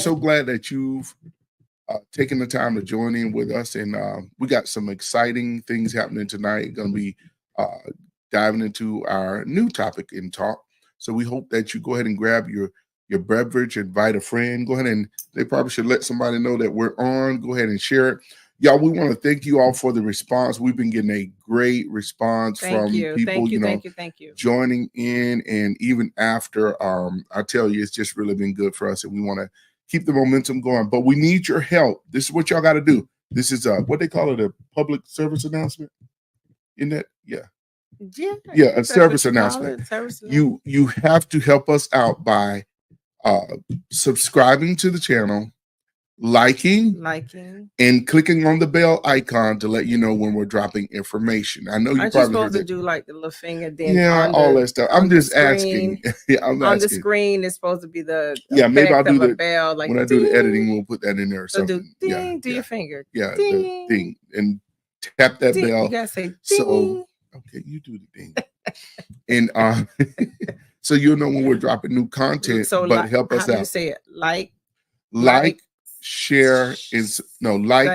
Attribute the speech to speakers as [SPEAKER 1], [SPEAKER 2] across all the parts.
[SPEAKER 1] so glad that you've taken the time to join in with us. And we got some exciting things happening tonight. Going to be diving into our new topic in talk. So we hope that you go ahead and grab your beverage, invite a friend. Go ahead and they probably should let somebody know that we're on. Go ahead and share it. Y'all, we want to thank you all for the response. We've been getting a great response from people,
[SPEAKER 2] thank you.
[SPEAKER 1] joining in. And even after, I tell you, it's just really been good for us. And we want to keep the momentum going. But we need your help. This is what y'all got to do. This is what they call it, a public service announcement. Isn't that? Yeah, a service announcement. You have to help us out by subscribing to the channel, liking, and clicking on the bell icon to let you know when we're dropping information. I know you probably
[SPEAKER 2] supposed to do like the little finger, then
[SPEAKER 1] all that stuff. I'm just asking.
[SPEAKER 2] I'm on the screen, it's supposed to be the
[SPEAKER 1] maybe I'll do the
[SPEAKER 2] bell. Like
[SPEAKER 1] when I do the editing, we'll put that in there or
[SPEAKER 2] so
[SPEAKER 1] something.
[SPEAKER 2] Do your finger.
[SPEAKER 1] The thing and tap that bell.
[SPEAKER 2] You gotta say ding.
[SPEAKER 1] So okay, you do the thing. And so you'll know when we're dropping new content.
[SPEAKER 2] So
[SPEAKER 1] but help us
[SPEAKER 2] how
[SPEAKER 1] out.
[SPEAKER 2] Do you say it? Like,
[SPEAKER 1] share, and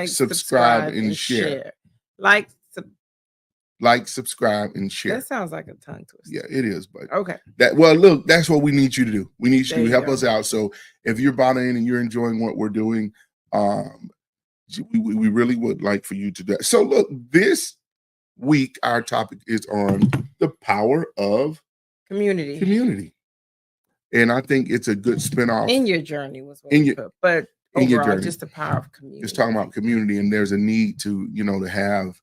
[SPEAKER 1] subscribe, and share.
[SPEAKER 2] Like,
[SPEAKER 1] subscribe, and share.
[SPEAKER 2] That sounds like a tongue twister.
[SPEAKER 1] Yeah, it is. But
[SPEAKER 2] okay.
[SPEAKER 1] Look, that's what we need you to do. We need you to help us out. So if you're bought in and you're enjoying what we're doing, we really would like for you to do that. So look, this week our topic is on the power of community, and I think it's a good spinoff.
[SPEAKER 2] In your journey was what we put, but overall, your journey, just the power of community.
[SPEAKER 1] Just talking about community, and there's a need to to have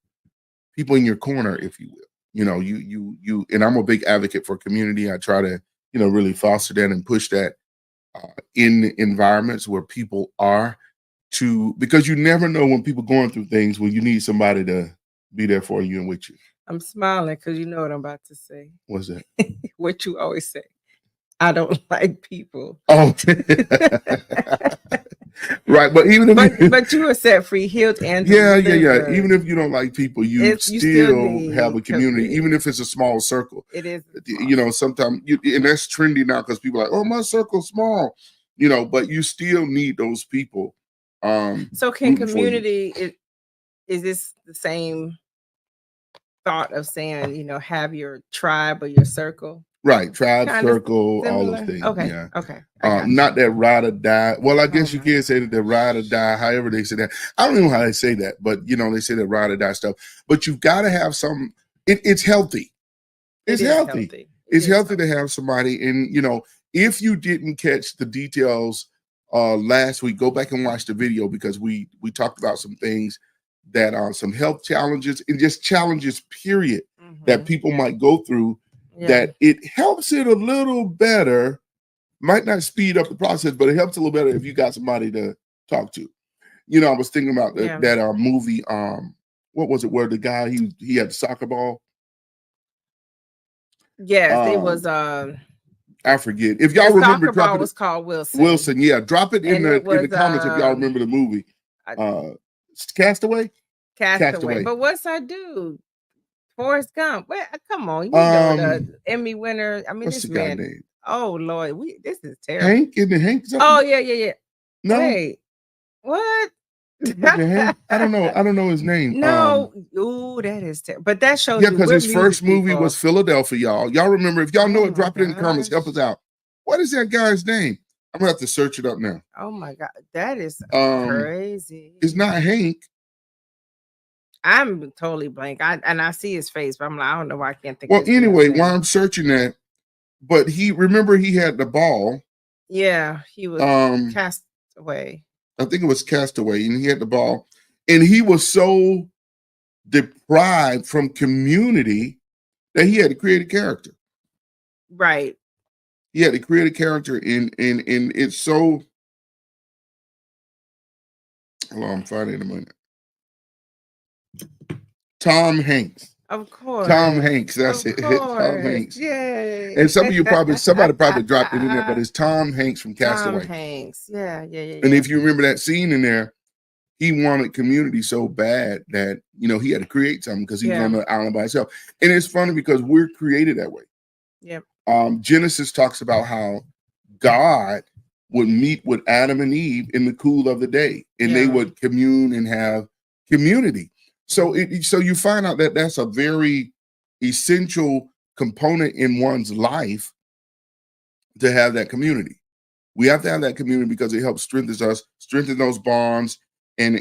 [SPEAKER 1] people in your corner, if you will. You and I'm a big advocate for community. I try to really foster that and push that in environments where people are because you never know when people going through things when you need somebody to be there for you and with you.
[SPEAKER 2] I'm smiling because you know what I'm about to say.
[SPEAKER 1] What's that?
[SPEAKER 2] What you always say. I don't like people.
[SPEAKER 1] Oh, right. But even if
[SPEAKER 2] but you are set free, healed, and
[SPEAKER 1] delivered. Even if you don't like people, you still have a community, even if it's a small circle.
[SPEAKER 2] It is.
[SPEAKER 1] Sometimes and that's trendy now because people are like, oh, my circle's small. But you still need those people.
[SPEAKER 2] So can community? Is this the same thought of saying, have your tribe or your circle?
[SPEAKER 1] Right, tribe, circle, all those things.
[SPEAKER 2] Okay,
[SPEAKER 1] yeah.
[SPEAKER 2] Okay.
[SPEAKER 1] Not that ride or die. Well, I guess you can say that the ride or die, however they say that. I don't know how they say that, but they say that ride or die stuff. But you've got to have some. It's healthy. It's healthy. It's healthy to have somebody. And if you didn't catch the details last week, go back and watch the video because we talked about some things that are some health challenges and just challenges, period, that people might go through. That it helps it a little better, might not speed up the process, but it helps a little better if you got somebody to talk to. I was thinking about that movie. What was it? Where the guy he had the soccer ball.
[SPEAKER 2] Yes, it was.
[SPEAKER 1] I forget if y'all remember.
[SPEAKER 2] Soccer ball was called Wilson.
[SPEAKER 1] Wilson, yeah. Drop it in the comments if y'all remember the movie. Castaway.
[SPEAKER 2] But what's our dude? Forrest Gump. Come on, the Emmy winner. I mean,
[SPEAKER 1] what's
[SPEAKER 2] this
[SPEAKER 1] the guy
[SPEAKER 2] man.
[SPEAKER 1] name?
[SPEAKER 2] Oh Lord, this is terrible.
[SPEAKER 1] Hank, isn't it Hank? Something?
[SPEAKER 2] Oh yeah.
[SPEAKER 1] No,
[SPEAKER 2] wait, what?
[SPEAKER 1] Hank? I don't know his name.
[SPEAKER 2] No, that is terrible. But that shows.
[SPEAKER 1] Yeah, because his first movie was Philadelphia. Y'all remember? If y'all know it, drop it in the comments. Help us out. What is that guy's name? I'm gonna have to search it up now.
[SPEAKER 2] Oh my God, that is crazy.
[SPEAKER 1] It's not Hank.
[SPEAKER 2] I'm totally blank. I see his face, but I'm like, I don't know why I can't think.
[SPEAKER 1] Well, anyway, while I'm searching that, but he had the ball.
[SPEAKER 2] Yeah, he was Castaway.
[SPEAKER 1] I think it was Castaway, and he had the ball, and he was so deprived from community that he had to create a character.
[SPEAKER 2] Right.
[SPEAKER 1] He had to create a character, and it's so. Hold on, I'm finding it in a minute. Tom Hanks.
[SPEAKER 2] Of course.
[SPEAKER 1] Tom Hanks. That's it. Tom Hanks.
[SPEAKER 2] Yay.
[SPEAKER 1] And somebody probably dropped it in there, but it's Tom Hanks from Castaway.
[SPEAKER 2] Tom Hanks. Yeah.
[SPEAKER 1] And if you remember that scene in there, he wanted community so bad that, he had to create something because he was on the island by himself. And it's funny because we're created that way.
[SPEAKER 2] Yep.
[SPEAKER 1] Genesis talks about how God would meet with Adam and Eve in the cool of the day, and they
[SPEAKER 2] Yeah.
[SPEAKER 1] would commune and have community. So so you find out that that's a very essential component in one's life, to have that community. We have to have that community because it helps strengthen those bonds, and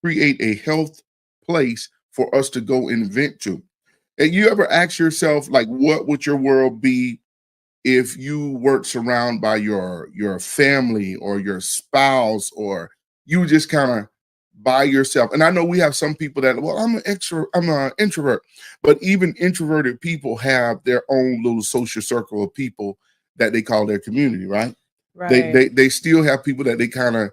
[SPEAKER 1] create a health place for us to go and vent to. And you ever ask yourself, like, what would your world be if you weren't surrounded by your family or your spouse, or you were just kind of by yourself? And I know we have some people that, well, I'm an introvert, but even introverted people have their own little social circle of people that they call their community, right?
[SPEAKER 2] Right.
[SPEAKER 1] They still have people that they kind of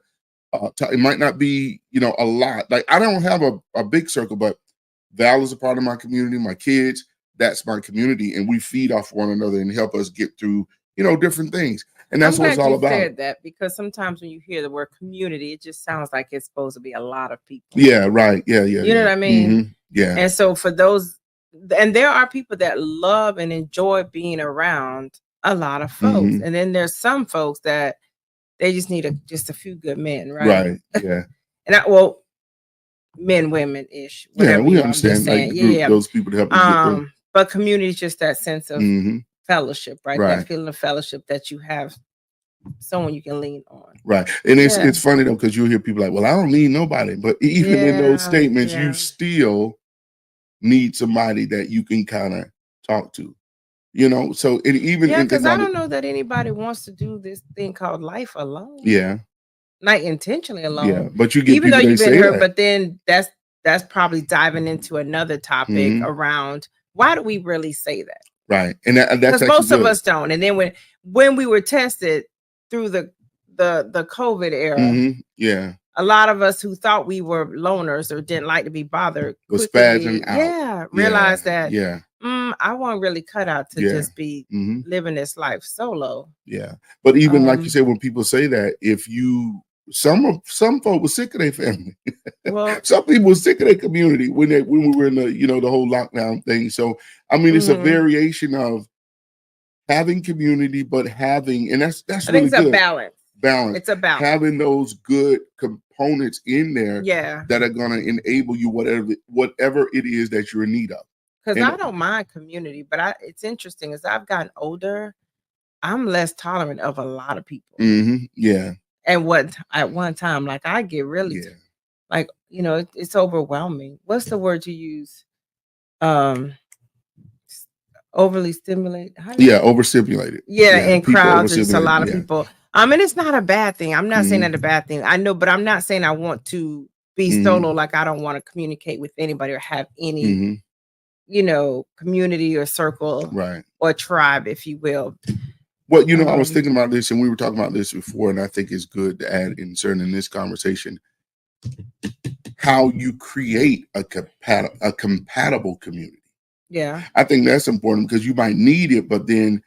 [SPEAKER 1] it might not be a lot. Like, I don't have a big circle, but Val is a part of my community. My kids, that's my community, and we feed off one another and help us get through different things. And that's
[SPEAKER 2] I'm
[SPEAKER 1] what it's
[SPEAKER 2] glad
[SPEAKER 1] all
[SPEAKER 2] you
[SPEAKER 1] about.
[SPEAKER 2] said that, because sometimes when you hear the word community, it just sounds like it's supposed to be a lot of people.
[SPEAKER 1] Yeah, right. Yeah.
[SPEAKER 2] You know what I mean?
[SPEAKER 1] Mm-hmm. Yeah.
[SPEAKER 2] And so for those, and there are people that love and enjoy being around a lot of folks.
[SPEAKER 1] Mhm.
[SPEAKER 2] And then there's some folks that they just need just a few good men, right?
[SPEAKER 1] Right. Yeah.
[SPEAKER 2] And men, women ish.
[SPEAKER 1] Yeah, we
[SPEAKER 2] I'm just
[SPEAKER 1] understand.
[SPEAKER 2] saying.
[SPEAKER 1] Like, group
[SPEAKER 2] Yeah.
[SPEAKER 1] those people to help you get through.
[SPEAKER 2] But community is just that sense of
[SPEAKER 1] Mhm.
[SPEAKER 2] fellowship, right?
[SPEAKER 1] Right.
[SPEAKER 2] That feeling of fellowship that you have someone you can lean on.
[SPEAKER 1] Right. And
[SPEAKER 2] Yeah.
[SPEAKER 1] it's funny though, because you'll hear people like, well, I don't need nobody. But even in those statements, you still need somebody that you can kind of talk to. So it even
[SPEAKER 2] because I don't know that anybody wants to do this thing called life alone.
[SPEAKER 1] Yeah.
[SPEAKER 2] Not intentionally alone.
[SPEAKER 1] Yeah. But you get
[SPEAKER 2] even though
[SPEAKER 1] people
[SPEAKER 2] you've
[SPEAKER 1] that
[SPEAKER 2] been
[SPEAKER 1] say
[SPEAKER 2] hurt,
[SPEAKER 1] that.
[SPEAKER 2] but then that's probably diving into another topic
[SPEAKER 1] Mhm.
[SPEAKER 2] around why do we really say that?
[SPEAKER 1] Right. And that's
[SPEAKER 2] Because
[SPEAKER 1] actually
[SPEAKER 2] most of
[SPEAKER 1] good.
[SPEAKER 2] us don't. And then when we were tested through the COVID era,
[SPEAKER 1] Mhm. Yeah.
[SPEAKER 2] a lot of us who thought we were loners or didn't like to be bothered
[SPEAKER 1] Was
[SPEAKER 2] quickly,
[SPEAKER 1] spazzing out.
[SPEAKER 2] realized that
[SPEAKER 1] Yeah.
[SPEAKER 2] I wasn't really cut out to just be
[SPEAKER 1] Mhm.
[SPEAKER 2] living this life solo.
[SPEAKER 1] Yeah. But even like you said, when people say that, if you some folk were sick of their family.
[SPEAKER 2] Well,
[SPEAKER 1] some people were sick of their community when we were in the the whole lockdown thing. So I mean, it's a variation of having community, but having, and that's
[SPEAKER 2] I
[SPEAKER 1] really
[SPEAKER 2] think it's
[SPEAKER 1] good.
[SPEAKER 2] a balance.
[SPEAKER 1] Balance.
[SPEAKER 2] It's a balance.
[SPEAKER 1] Having those good components in there,
[SPEAKER 2] Yeah,
[SPEAKER 1] that are going to enable you whatever it is that you're in need of.
[SPEAKER 2] because I don't mind community, but it's interesting as I've gotten older, I'm less tolerant of a lot of people.
[SPEAKER 1] Mm-hmm. Yeah.
[SPEAKER 2] And at one time, like I get really like, it's overwhelming. What's the word you use? Overly stimulated.
[SPEAKER 1] Overstimulated.
[SPEAKER 2] In crowds, it's a lot of people. And it's not a bad thing. I'm not saying that a bad thing. I know, but I'm not saying I want to be solo. Like I don't want to communicate with anybody or have any, community or circle,
[SPEAKER 1] right,
[SPEAKER 2] or tribe, if you will.
[SPEAKER 1] Well, I was thinking about this, and we were talking about this before, and I think it's good to add in this conversation how you create a compatible community.
[SPEAKER 2] Yeah,
[SPEAKER 1] I think that's important because you might need it, but then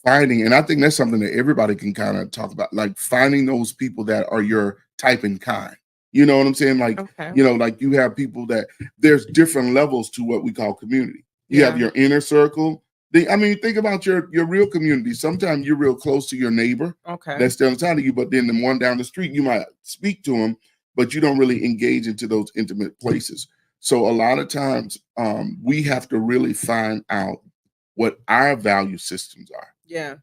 [SPEAKER 1] finding, and I think that's something that everybody can kind of talk about, like finding those people that are your type and kind. You know what I'm saying? Like, like you have people that there's different levels to what we call community. You have your inner circle. Think about your real community. Sometimes you're real close to your neighbor.
[SPEAKER 2] Okay.
[SPEAKER 1] That's down the side of you, but then the one down the street, you might speak to them, but you don't really engage into those intimate places. So a lot of times we have to really find out what our value systems are.
[SPEAKER 2] Yeah.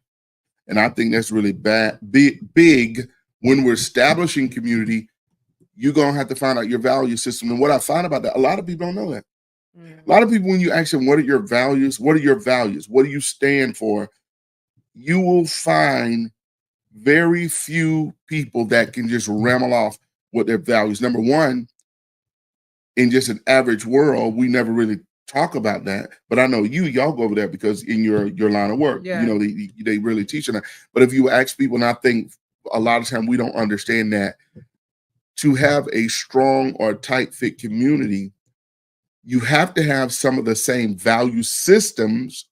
[SPEAKER 1] And I think that's really big when we're establishing community. You're going to have to find out your value system. And what I find about that, a lot of people don't know that. A lot of people, when you ask them, what are your values? What are your values? What do you stand for? You will find very few people that can just ramble off what their values. Number one, in just an average world, we never really talk about that. But I know y'all go over there because in your line of work, they really teach on that. But if you ask people, and I think a lot of time we don't understand that to have a strong or tight fit community, you have to have some of the same value systems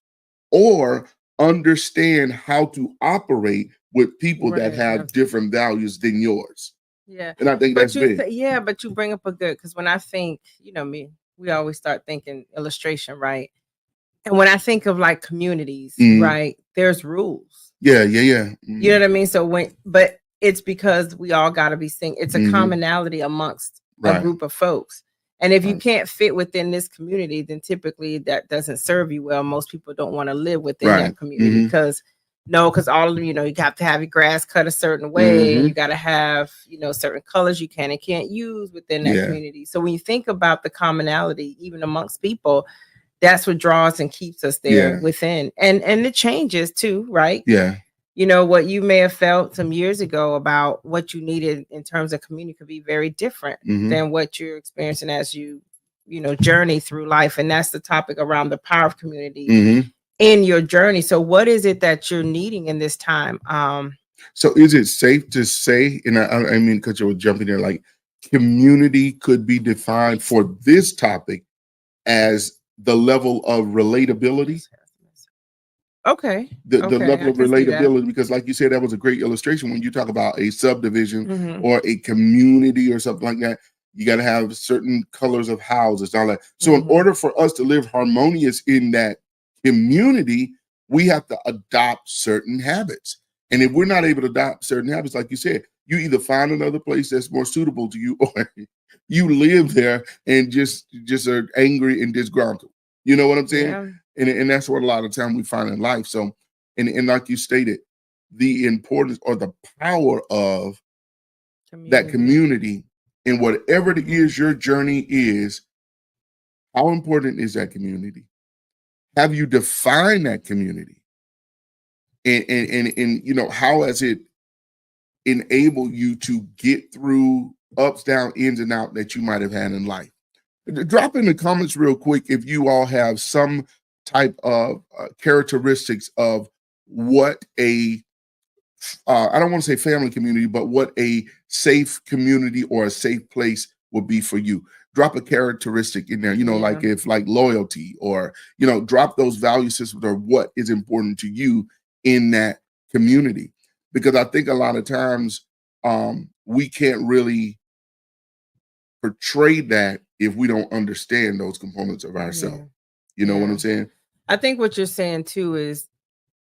[SPEAKER 1] or understand how to operate with people that have different values than yours.
[SPEAKER 2] Yeah.
[SPEAKER 1] And I think that's big.
[SPEAKER 2] But you bring up a good, because when I think, me, we always start thinking illustration, right? And when I think of like communities, right, there's rules.
[SPEAKER 1] Yeah.
[SPEAKER 2] You know what I mean? So but it's because we all got to be sing. It's a commonality amongst a group of folks. And if you can't fit within this community, then typically that doesn't serve you well. Most people don't want to live within that community because all of them, you have to have your grass cut a certain way. You got to have, certain colors you can and can't use within that community. So when you think about the commonality, even amongst people, that's what draws and keeps us there within. And it changes too, right?
[SPEAKER 1] Yeah.
[SPEAKER 2] What you may have felt some years ago about what you needed in terms of community could be very different than what you're experiencing as you journey through life. And that's the topic around the power of community in your journey. So what is it that you're needing in this time?
[SPEAKER 1] So is it safe to say, and I mean, because you were jumping there, like community could be defined for this topic as the level of relatability?
[SPEAKER 2] Okay.
[SPEAKER 1] The level of relatability, because like you said, that was a great illustration. When you talk about a subdivision or a community or something like that, you got to have certain colors of houses, all that. So in order for us to live harmonious in that community, we have to adopt certain habits. And if we're not able to adopt certain habits, like you said, you either find another place that's more suitable to you, or you live there and just are angry and disgruntled. You know what I'm saying?
[SPEAKER 2] Yeah.
[SPEAKER 1] And that's what a lot of time we find in life. So, and like you stated, the importance or the power of that community in whatever it is your journey is, how important is that community? Have you defined that community? And how has it enabled you to get through ups, downs, ins and outs that you might have had in life? Drop in the comments real quick if you all have some type of characteristics of what I don't want to say family community, but what a safe community or a safe place would be for you. Drop a characteristic in there, like if like loyalty or, drop those value systems or what is important to you in that community. Because I think a lot of times we can't really portray that if we don't understand those components of ourselves. You know what I'm saying?
[SPEAKER 2] I think what you're saying too is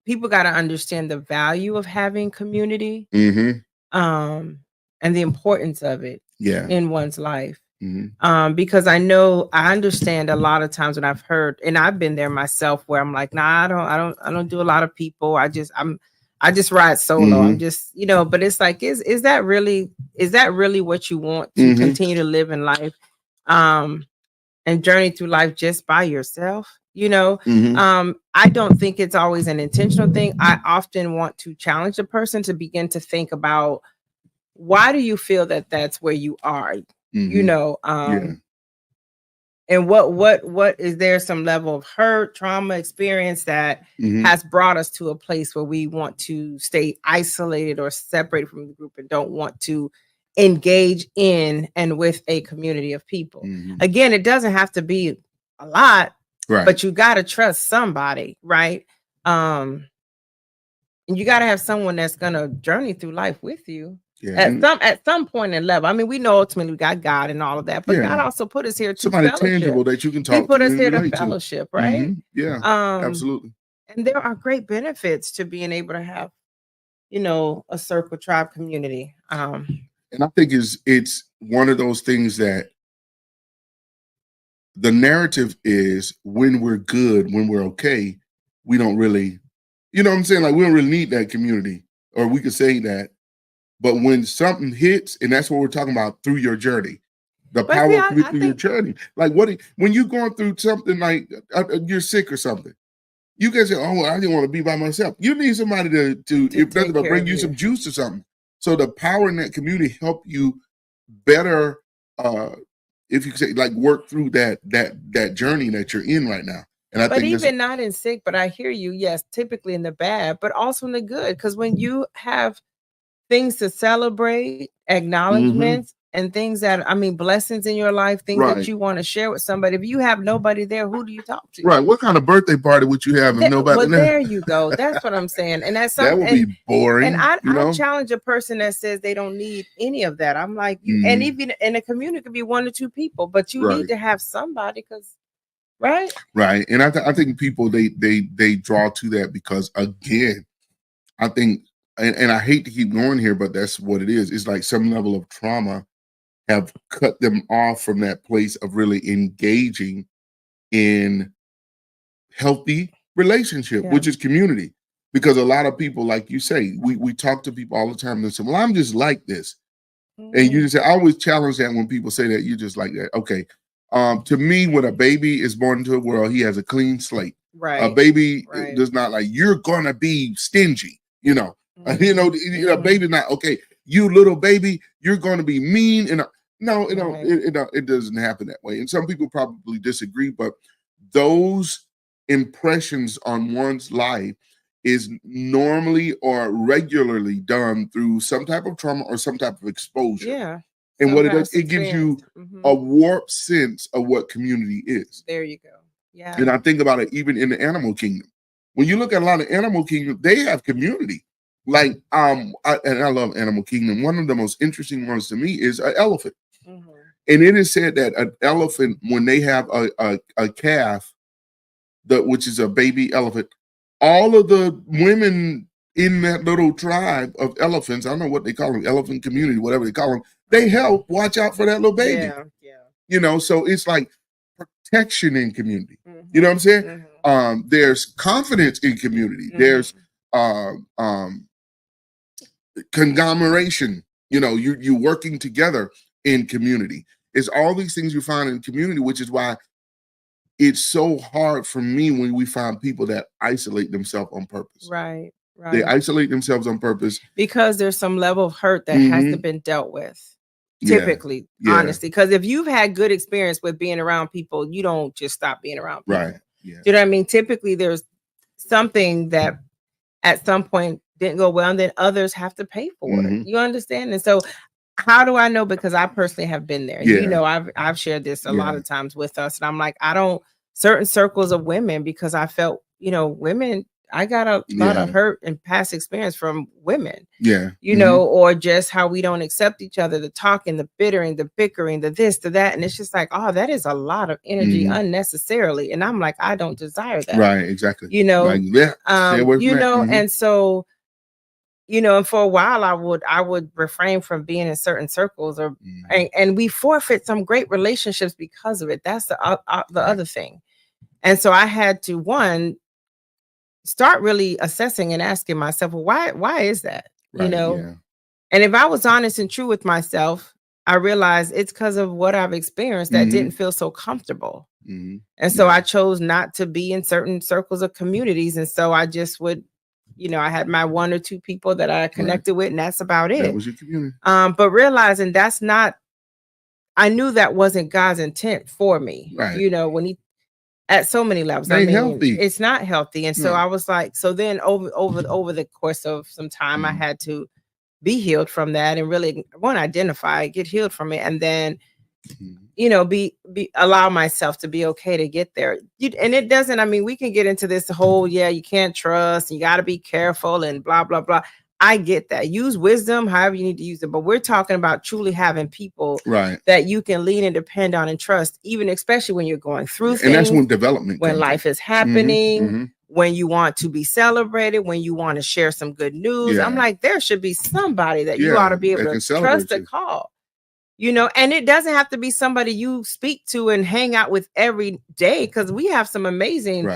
[SPEAKER 2] people got to understand the value of having community and the importance of it in one's life. Because I understand a lot of times when I've heard, and I've been there myself, where I'm like, nah, I don't do a lot of people. I just ride solo. I'm just, but it's like, is that really what you want to continue to live in life? And journey through life just by yourself? I don't think it's always an intentional thing. I often want to challenge the person to begin to think about, why do you feel that that's where you are? And what is there some level of hurt, trauma, experience that has brought us to a place where we want to stay isolated or separated from the group and don't want to engage in and with a community of people? Again, it doesn't have to be a lot, but you got to trust somebody, right? And you got to have someone that's going to journey through life with you. At some point in level. I mean, we know ultimately we got God and all of that, but God also put us here to
[SPEAKER 1] somebody
[SPEAKER 2] fellowship.
[SPEAKER 1] Tangible that you can talk to.
[SPEAKER 2] He put us here to fellowship, right?
[SPEAKER 1] Yeah, absolutely.
[SPEAKER 2] And there are great benefits to being able to have, a circle, tribe, community.
[SPEAKER 1] And I think it's one of those things that the narrative is, when we're good, when we're okay, we don't really, you know what I'm saying? Like, we don't really need that community, or we could say that. But when something hits, and that's what we're talking about, through your journey, the power of community through your journey. Like, when you're going through something like you're sick or something, you can say, "Oh, I didn't want to be by myself." You need somebody to if nothing but bring you some juice or something. So the power in that community help you better, if you say, like, work through that journey that you're in right now. And I
[SPEAKER 2] but
[SPEAKER 1] think
[SPEAKER 2] even not in sick, but I hear you. Yes, typically in the bad, but also in the good, because when you have things to celebrate, acknowledgments, and things that, blessings in your life, things that you want to share with somebody. If you have nobody there, who do you talk to?
[SPEAKER 1] Right. What kind of birthday party would you have if nobody there?
[SPEAKER 2] There you go. That's what I'm saying. And that's
[SPEAKER 1] that would be boring.
[SPEAKER 2] And I challenge a person that says they don't need any of that. I'm like, and even in a community, it could be 1 or 2 people, but you need to have somebody, because right.
[SPEAKER 1] And I think people they draw to that because, again, I think, and I hate to keep going here, but that's what it is. It's like some level of trauma have cut them off from that place of really engaging in healthy relationship, which is community. Because a lot of people, like you say, we talk to people all the time and say, well, I'm just like this. And you just say, I always challenge that when people say that, you just like that. Okay. To me, when a baby is born into the world, he has a clean slate.
[SPEAKER 2] Right.
[SPEAKER 1] A baby does not like, you're gonna be stingy, you know. A baby's not, okay, you little baby, you're gonna be mean. And no, it doesn't happen that way. And some people probably disagree, but those impressions on one's life is normally or regularly done through some type of trauma or some type of exposure.
[SPEAKER 2] Yeah.
[SPEAKER 1] And what it does, it gives you a warped sense of what community is.
[SPEAKER 2] There you go. Yeah.
[SPEAKER 1] And I think about it even in the animal kingdom. When you look at a lot of animal kingdom, they have community. Like, and I love animal kingdom. One of the most interesting ones to me is an elephant. And it is said that an elephant, when they have a calf, which is a baby elephant, all of the women in that little tribe of elephants, I don't know what they call them, elephant community, whatever they call them, they help watch out for that little baby. Yeah. So it's like protection in community. You know what I'm saying? There's confidence in community. There's conglomeration. You working together in community. It's all these things you find in community, which is why it's so hard for me when we find people that isolate themselves on purpose.
[SPEAKER 2] Right.
[SPEAKER 1] They isolate themselves on purpose.
[SPEAKER 2] Because there's some level of hurt that hasn't been dealt with. Typically, honestly. Because if you've had good experience with being around people, you don't just stop being around people.
[SPEAKER 1] Right. Yeah.
[SPEAKER 2] Do you know what I mean? Typically, there's something that at some point didn't go well, and then others have to pay for it. You understand? And so how do I know? Because I personally have been there. I've shared this a lot of times with us, and I'm like, certain circles of women, because I felt, women, I got a lot of hurt and past experience from women. Or just how we don't accept each other, the talking, the bittering, the bickering, the this, the that. And it's just like, oh, that is a lot of energy unnecessarily. And I'm like, I don't desire that.
[SPEAKER 1] Right, exactly.
[SPEAKER 2] And so, and for a while I would refrain from being in certain circles, and we forfeit some great relationships because of it. That's the other thing. And so I had to start really assessing and asking myself, well, why is that? And if I was honest and true with myself, I realized it's because of what I've experienced that didn't feel so comfortable. And so I chose not to be in certain circles of communities. And so I just would, I had my one or two people that I connected with, and that's about it.
[SPEAKER 1] That was your community.
[SPEAKER 2] But realizing I knew that wasn't God's intent for me.
[SPEAKER 1] Right.
[SPEAKER 2] When he, at so many levels,
[SPEAKER 1] healthy.
[SPEAKER 2] It's not healthy. And so I was like, so then over the course of some time, I had to be healed from that and really identify, get healed from it. And then, allow myself to be okay to get there. And it doesn't, we can get into this whole, you can't trust, you got to be careful and blah, blah, blah. I get that. Use wisdom, however you need to use it. But we're talking about truly having people that you can lean and depend on and trust, even especially when you're going through things.
[SPEAKER 1] And that's when development
[SPEAKER 2] when life is happening, when you want to be celebrated, when you want to share some good news. I'm like, there should be somebody that you ought to be able to trust to call. And it doesn't have to be somebody you speak to and hang out with every day, because we have some amazing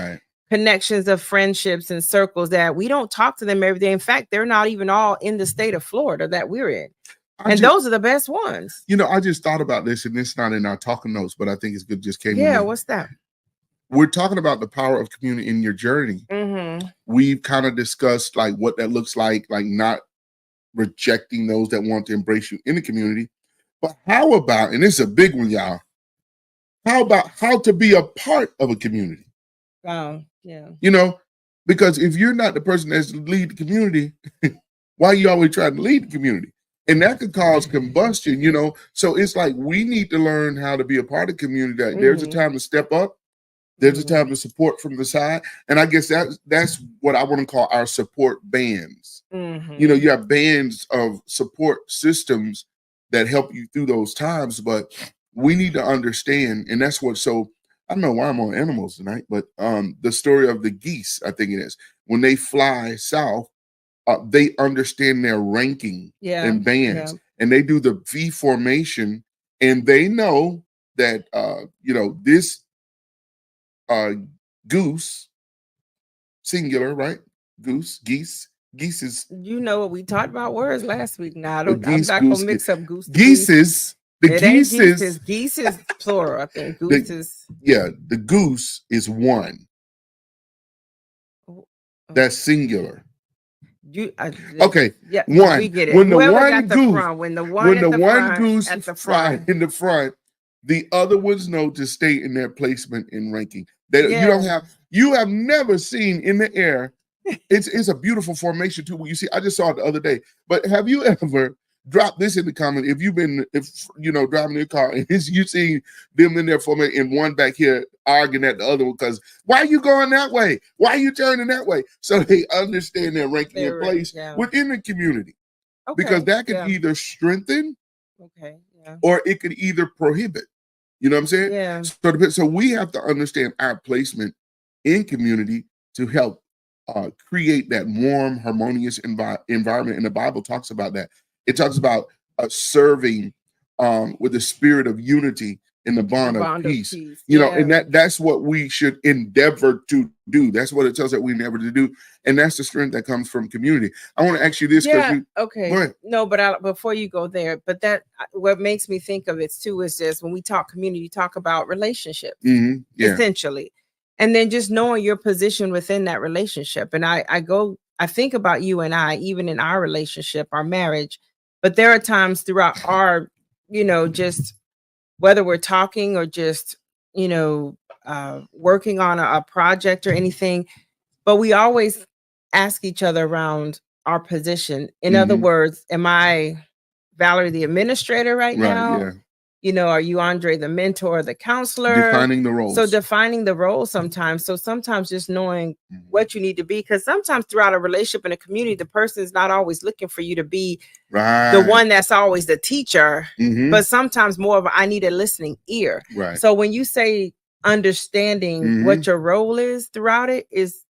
[SPEAKER 2] connections of friendships and circles that we don't talk to them every day. In fact, they're not even all in the state of Florida that we're in. Those are the best ones.
[SPEAKER 1] I just thought about this, and it's not in our talking notes, but I think it's good. Just came.
[SPEAKER 2] Yeah, what's that?
[SPEAKER 1] We're talking about the power of community in your journey. We've kind of discussed like what that looks like not rejecting those that want to embrace you in the community. But how about, and this is a big one, y'all, how about how to be a part of a community?
[SPEAKER 2] Oh, yeah.
[SPEAKER 1] Because if you're not the person that's to lead the community, why are you always trying to lead the community? And that could cause combustion, So it's like we need to learn how to be a part of the community. That there's a time to step up. There's a time to support from the side. And I guess that's what I want to call our support bands. You have bands of support systems that help you through those times, but we need to understand, and that's what, so I don't know why I'm on animals tonight, but the story of the geese, I think it is, when they fly south, they understand their ranking and bands, and they do the V formation, and they know that this goose, singular, right? Geese is.
[SPEAKER 2] You know what we talked about words last week. Now I'm
[SPEAKER 1] Geese,
[SPEAKER 2] not
[SPEAKER 1] goose,
[SPEAKER 2] gonna mix up goose.
[SPEAKER 1] Geese. The geese is.
[SPEAKER 2] Geese is plural. I think goose is.
[SPEAKER 1] Yeah, the goose is one. That's singular. Okay.
[SPEAKER 2] Yeah.
[SPEAKER 1] One.
[SPEAKER 2] We get it.
[SPEAKER 1] When the
[SPEAKER 2] Whoever
[SPEAKER 1] one
[SPEAKER 2] got
[SPEAKER 1] goose,
[SPEAKER 2] the front, when the one goose
[SPEAKER 1] at the front in the front, the other ones know to stay in their placement in ranking. You have never seen in the air. It's a beautiful formation too. When you see, I just saw it the other day. But have you ever dropped this in the comment? If driving your car and you see them in their formation and one back here arguing at the other one because why are you going that way? Why are you turning that way? So they understand their ranking in place within the community, because that could either strengthen, or it could either prohibit. You know what I'm saying?
[SPEAKER 2] Yeah.
[SPEAKER 1] So we have to understand our placement in community to help create that warm, harmonious environment. And the Bible talks about that. It talks about serving with the spirit of unity in the bond of peace. And that's what we should endeavor to do. That's what it tells that we endeavor to do. And that's the strength that comes from community. I want to ask you this.
[SPEAKER 2] No, but before you go there, but that what makes me think of it too is just when we talk community, talk about relationships, essentially. And then just knowing your position within that relationship. And I think about you and I, even in our relationship, our marriage, but there are times throughout our, just whether we're talking or just, working on a project or anything, but we always ask each other around our position. In other words, am I Valerie, the administrator right now?
[SPEAKER 1] Yeah.
[SPEAKER 2] Are you Andre, the mentor, the counselor?
[SPEAKER 1] Defining the roles.
[SPEAKER 2] So defining the role sometimes. So sometimes just knowing what you need to be, because sometimes throughout a relationship in a community, the person is not always looking for you to be the one that's always the teacher, but sometimes more of I need a listening ear.
[SPEAKER 1] Right.
[SPEAKER 2] So when you say understanding what your role is throughout it,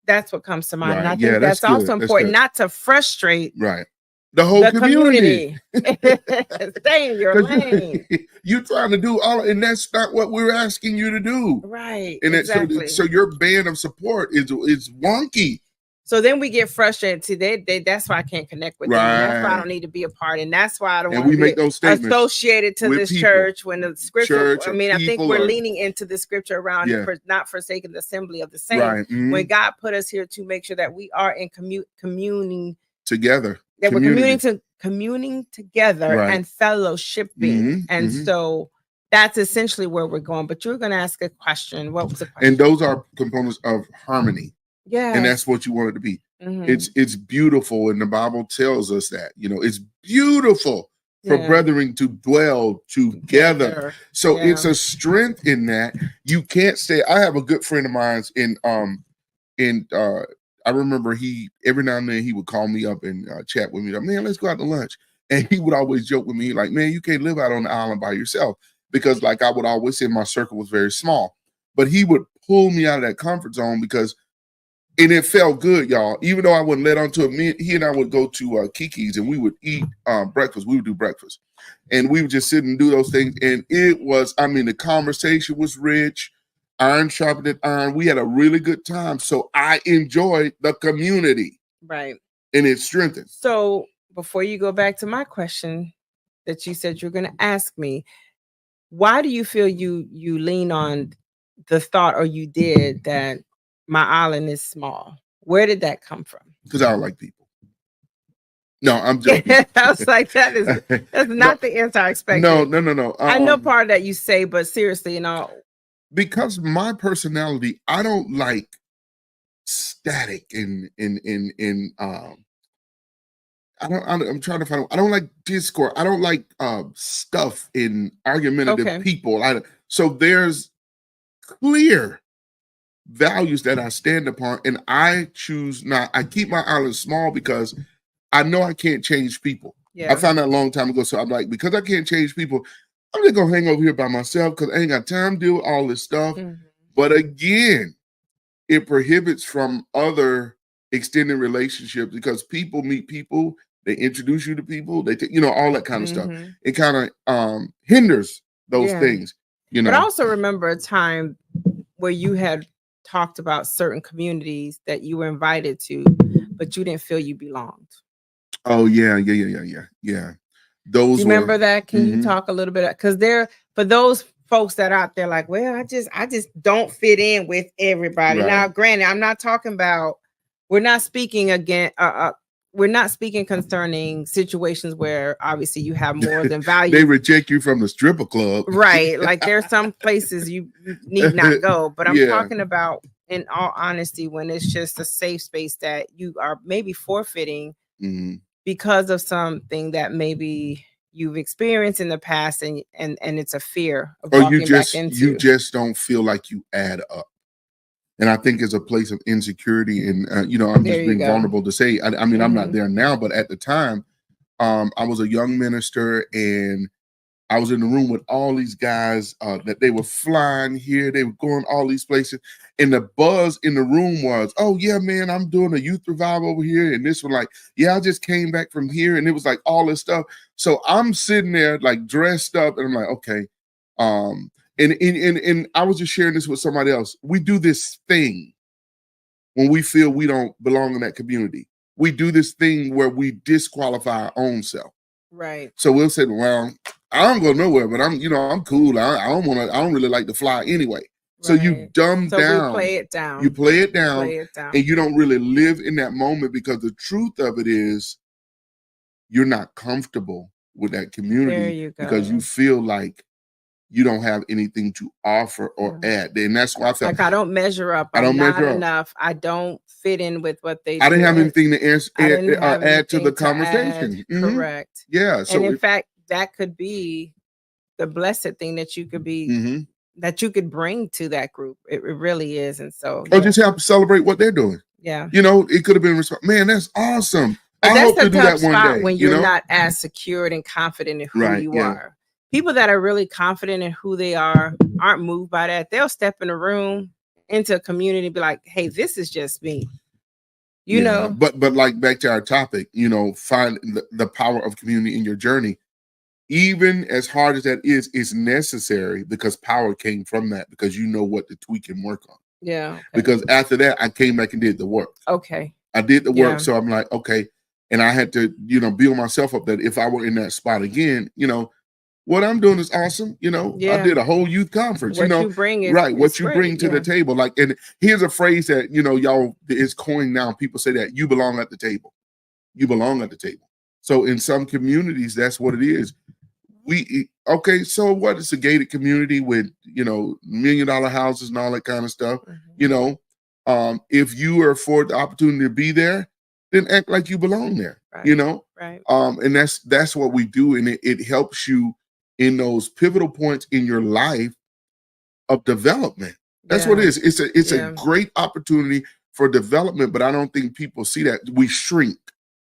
[SPEAKER 2] that's what comes to mind. And I think that's also important, not to frustrate
[SPEAKER 1] the whole community.
[SPEAKER 2] Stay in your lane.
[SPEAKER 1] You're trying to do all, and that's not what we're asking you to do.
[SPEAKER 2] Right.
[SPEAKER 1] And
[SPEAKER 2] exactly.
[SPEAKER 1] So your band of support is wonky.
[SPEAKER 2] So then we get frustrated. See, that's why I can't connect with them. And that's why I don't need to be a part. And that's why I don't want to be associated to this church when the scripture. I think we're leaning into the scripture around not forsaking the assembly of the saints.
[SPEAKER 1] Right.
[SPEAKER 2] When God put us here to make sure that we are in communing
[SPEAKER 1] together.
[SPEAKER 2] That we're communing together and fellowshipping. And so that's essentially where we're going. But you're going to ask a question. What was the question?
[SPEAKER 1] And those are components of harmony.
[SPEAKER 2] Yeah.
[SPEAKER 1] And that's what you want it to be. It's beautiful. And the Bible tells us that, it's beautiful for brethren to dwell together. So it's a strength in that. You can't say, I have a good friend of mine I remember every now and then he would call me up and chat with me. Like, man, let's go out to lunch. And he would always joke with me like, man, you can't live out on the island by yourself. Because like I would always say my circle was very small. But he would pull me out of that comfort zone and it felt good, y'all. Even though I wouldn't let on to it, he and I would go to Kiki's and we would eat breakfast. We would do breakfast. And we would just sit and do those things. And it was, the conversation was rich. Iron sharpened iron. We had a really good time. So I enjoyed the community.
[SPEAKER 2] Right.
[SPEAKER 1] And it strengthened.
[SPEAKER 2] So before you go back to my question that you said you're going to ask me, why do you feel you lean on the thought, or you did, that my island is small? Where did that come from?
[SPEAKER 1] Because I don't like people. No, I'm joking.
[SPEAKER 2] I was like, that's not the answer I expected.
[SPEAKER 1] No.
[SPEAKER 2] I know part of that you say, but seriously,
[SPEAKER 1] because my personality, I don't like static I'm trying to find. I don't like discord. I don't like stuff in argumentative people. So there's clear values that I stand upon, and I choose not. I keep my island small because I know I can't change people. Yeah. I found that a long time ago. So I'm like, because I can't change people, I'm just gonna hang over here by myself because I ain't got time to deal with all this stuff. But again, it prohibits from other extending relationships, because people meet people, they introduce you to people, they all that kind of stuff. It kind of hinders those things,
[SPEAKER 2] But I also remember a time where you had talked about certain communities that you were invited to, but you didn't feel you belonged.
[SPEAKER 1] Oh yeah. Those
[SPEAKER 2] you remember that? Can you talk a little bit? Because for those folks that are out there like, well, I just don't fit in with everybody. Right. Now, granted, I'm not talking about, we're not speaking again. We're not speaking concerning situations where obviously you have more than value.
[SPEAKER 1] They reject you from the stripper club.
[SPEAKER 2] Right. Like there's some places you need not go. But I'm talking about, in all honesty, when it's just a safe space that you are maybe forfeiting because of something that maybe you've experienced in the past, and it's a fear of walking back into.
[SPEAKER 1] You just don't feel like you add up. And I think it's a place of insecurity. And, I'm just being vulnerable to say, I mean, I'm not there now, but at the time, I was a young minister, and I was in the room with all these guys that they were flying here. They were going all these places. And the buzz in the room was, oh, yeah, man, I'm doing a youth revival over here. And this was like, yeah, I just came back from here. And it was like all this stuff. So I'm sitting there like dressed up, and I'm like, okay. And I was just sharing this with somebody else. We do this thing when we feel we don't belong in that community. We do this thing where we disqualify our own self.
[SPEAKER 2] Right.
[SPEAKER 1] So we'll say, well, I don't go nowhere, but I'm cool. I don't really like to fly anyway. Right. So you dumb down.
[SPEAKER 2] We play it down.
[SPEAKER 1] You play it down, and you don't really live in that moment, because the truth of it is you're not comfortable with that community.
[SPEAKER 2] There you go.
[SPEAKER 1] Because you feel like you don't have anything to offer or add. And that's why I felt
[SPEAKER 2] like I don't measure up. I'm not enough. I don't fit in with what they do.
[SPEAKER 1] I didn't have anything to add to the conversation.
[SPEAKER 2] Correct.
[SPEAKER 1] Yeah. So
[SPEAKER 2] in fact, that could be the blessed thing that you could be, that you could bring to that group. It really is. And so.
[SPEAKER 1] Or just have to celebrate what they're doing.
[SPEAKER 2] Yeah.
[SPEAKER 1] It could have been, man, that's awesome. I hope to do that one day.
[SPEAKER 2] When you're not as secured and confident in who you are. People that are really confident in who they are aren't moved by that. They'll step in a room, into a community, and be like, hey, this is just me. You know?
[SPEAKER 1] But like back to our topic, find the power of community in your journey. Even as hard as that is necessary, because power came from that, because you know what to tweak and work on.
[SPEAKER 2] Yeah. Okay.
[SPEAKER 1] Because after that, I came back and did the work.
[SPEAKER 2] Okay.
[SPEAKER 1] I did the work. So I'm like, okay. And I had to, build myself up that if I were in that spot again, what I'm doing is awesome. I did a whole youth conference.
[SPEAKER 2] What you bring is
[SPEAKER 1] what you bring to the table. Like, and here's a phrase that y'all is coined now. People say that you belong at the table. You belong at the table. So in some communities, that's what it is. So what? It's a gated community with $1 million houses and all that kind of stuff. If you are afforded the opportunity to be there, then act like you belong there.
[SPEAKER 2] Right. Right.
[SPEAKER 1] And that's what we do, and it helps you in those pivotal points in your life of development. That's what it is. It's a great opportunity for development, but I don't think people see that. We shrink.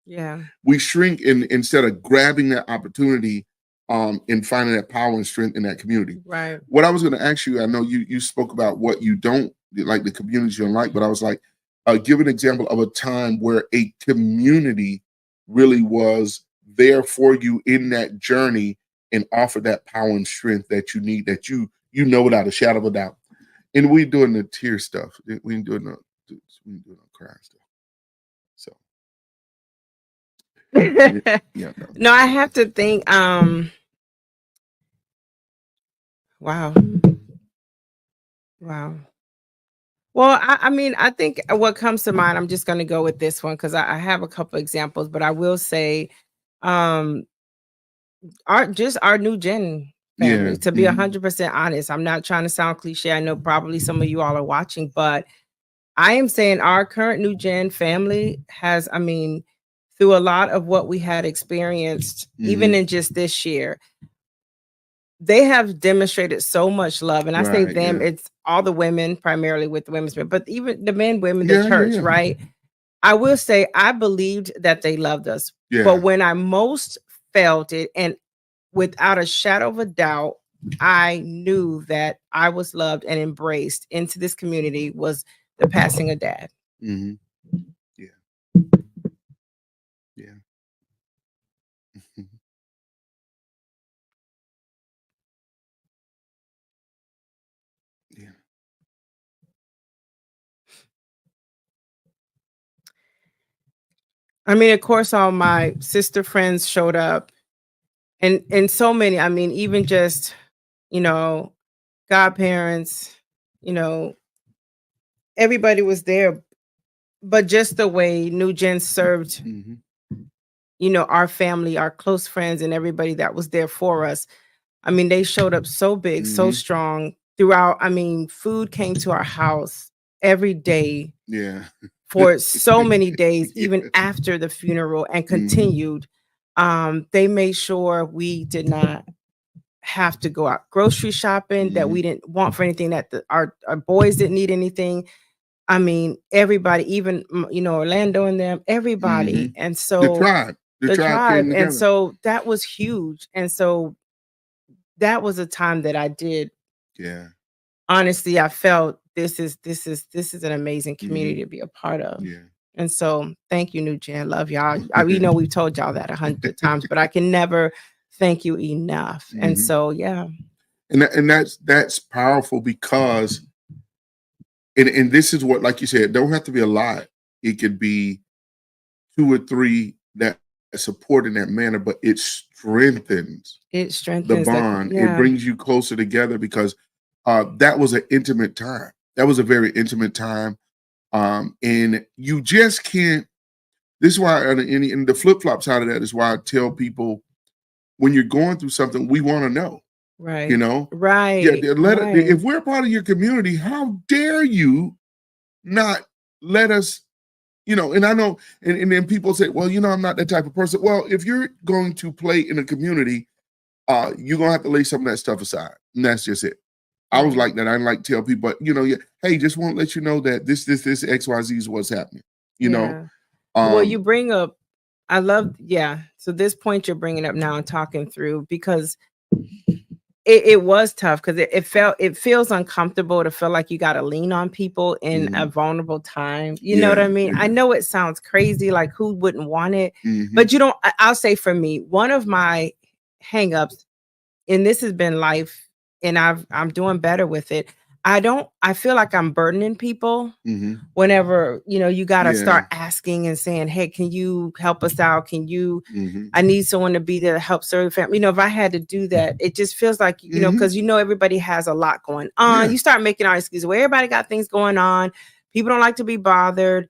[SPEAKER 2] Yeah.
[SPEAKER 1] We shrink instead of grabbing that opportunity and finding that power and strength in that community.
[SPEAKER 2] Right.
[SPEAKER 1] What I was going to ask you, I know you spoke about what you don't like, the communities you don't like, but I was like, give an example of a time where a community really was there for you in that journey and offer that power and strength that you need, that you without a shadow of a doubt. And we're doing the tear stuff. We ain't doing no crying stuff. So
[SPEAKER 2] no, I have to think. Wow. Well, I mean, I think what comes to mind, I'm just going to go with this one because I have a couple examples, but I will say, our new gen family, to be 100% honest. I'm not trying to sound cliche. I know probably some of you all are watching, but I am saying our current new gen family has, through a lot of what we had experienced, even in just this year, they have demonstrated so much love. And I say them, it's all the women, primarily with the women's, but even the men, women, the church, right? I will say I believed that they loved us. But when I most felt it, and without a shadow of a doubt, I knew that I was loved and embraced into this community, was the passing of Dad. I mean, of course, all my sister friends showed up, and so many. I mean, even just, you know, godparents, you know, everybody was there. But just the way New Gen served, you know, our family, our close friends, and everybody that was there for us. I mean, they showed up so big, so strong throughout. I mean, food came to our house every day.
[SPEAKER 1] Yeah.
[SPEAKER 2] For so many days, even after the funeral, and continued. They made sure we did not have to go out grocery shopping, that we didn't want for anything, that our boys didn't need anything. I mean, everybody, even you know, Orlando and them, everybody. And so
[SPEAKER 1] the tribe came together.
[SPEAKER 2] And so that was huge. And so that was a time that I did.
[SPEAKER 1] Yeah.
[SPEAKER 2] Honestly, I felt this is an amazing community to be a part of.
[SPEAKER 1] Yeah.
[SPEAKER 2] And so thank you, New Gen. Love y'all. We know we've told y'all that 100 times, but I can never thank you enough. And so, yeah.
[SPEAKER 1] And that's powerful, because and this is what, like you said, it don't have to be a lot. It could be 2 or 3 that support in that manner, but it strengthens the bond. It brings you closer together, because that was an intimate time. That was a very intimate time. And you just can't. This is why, and the flip-flop side of that is why I tell people, when you're going through something, we want to know.
[SPEAKER 2] Right.
[SPEAKER 1] You know?
[SPEAKER 2] Right.
[SPEAKER 1] Yeah. If we're part of your community, how dare you not let us, you know? And I know, and then people say, well, you know, I'm not that type of person. Well, if you're going to play in a community, you're going to have to lay some of that stuff aside. And that's just it. I was like that. I didn't like to tell people, but, you know, hey, just want to let you know that this XYZ is what's happening, you know?
[SPEAKER 2] Well, you bring up, I love, so this point you're bringing up now and talking through, because it was tough, because it feels uncomfortable to feel like you got to lean on people in a vulnerable time. You know what I mean? I know it sounds crazy, like who wouldn't want it, but you don't. I'll say, for me, one of my hangups, and this has been life, and I'm doing better with it. I feel like I'm burdening people whenever, you know, you got to start asking and saying, hey, can you help us out? Can you, I need someone to be there to help serve the family. You know, if I had to do that, it just feels like, you know, because, you know, everybody has a lot going on. You start making all excuses where everybody got things going on. People don't like to be bothered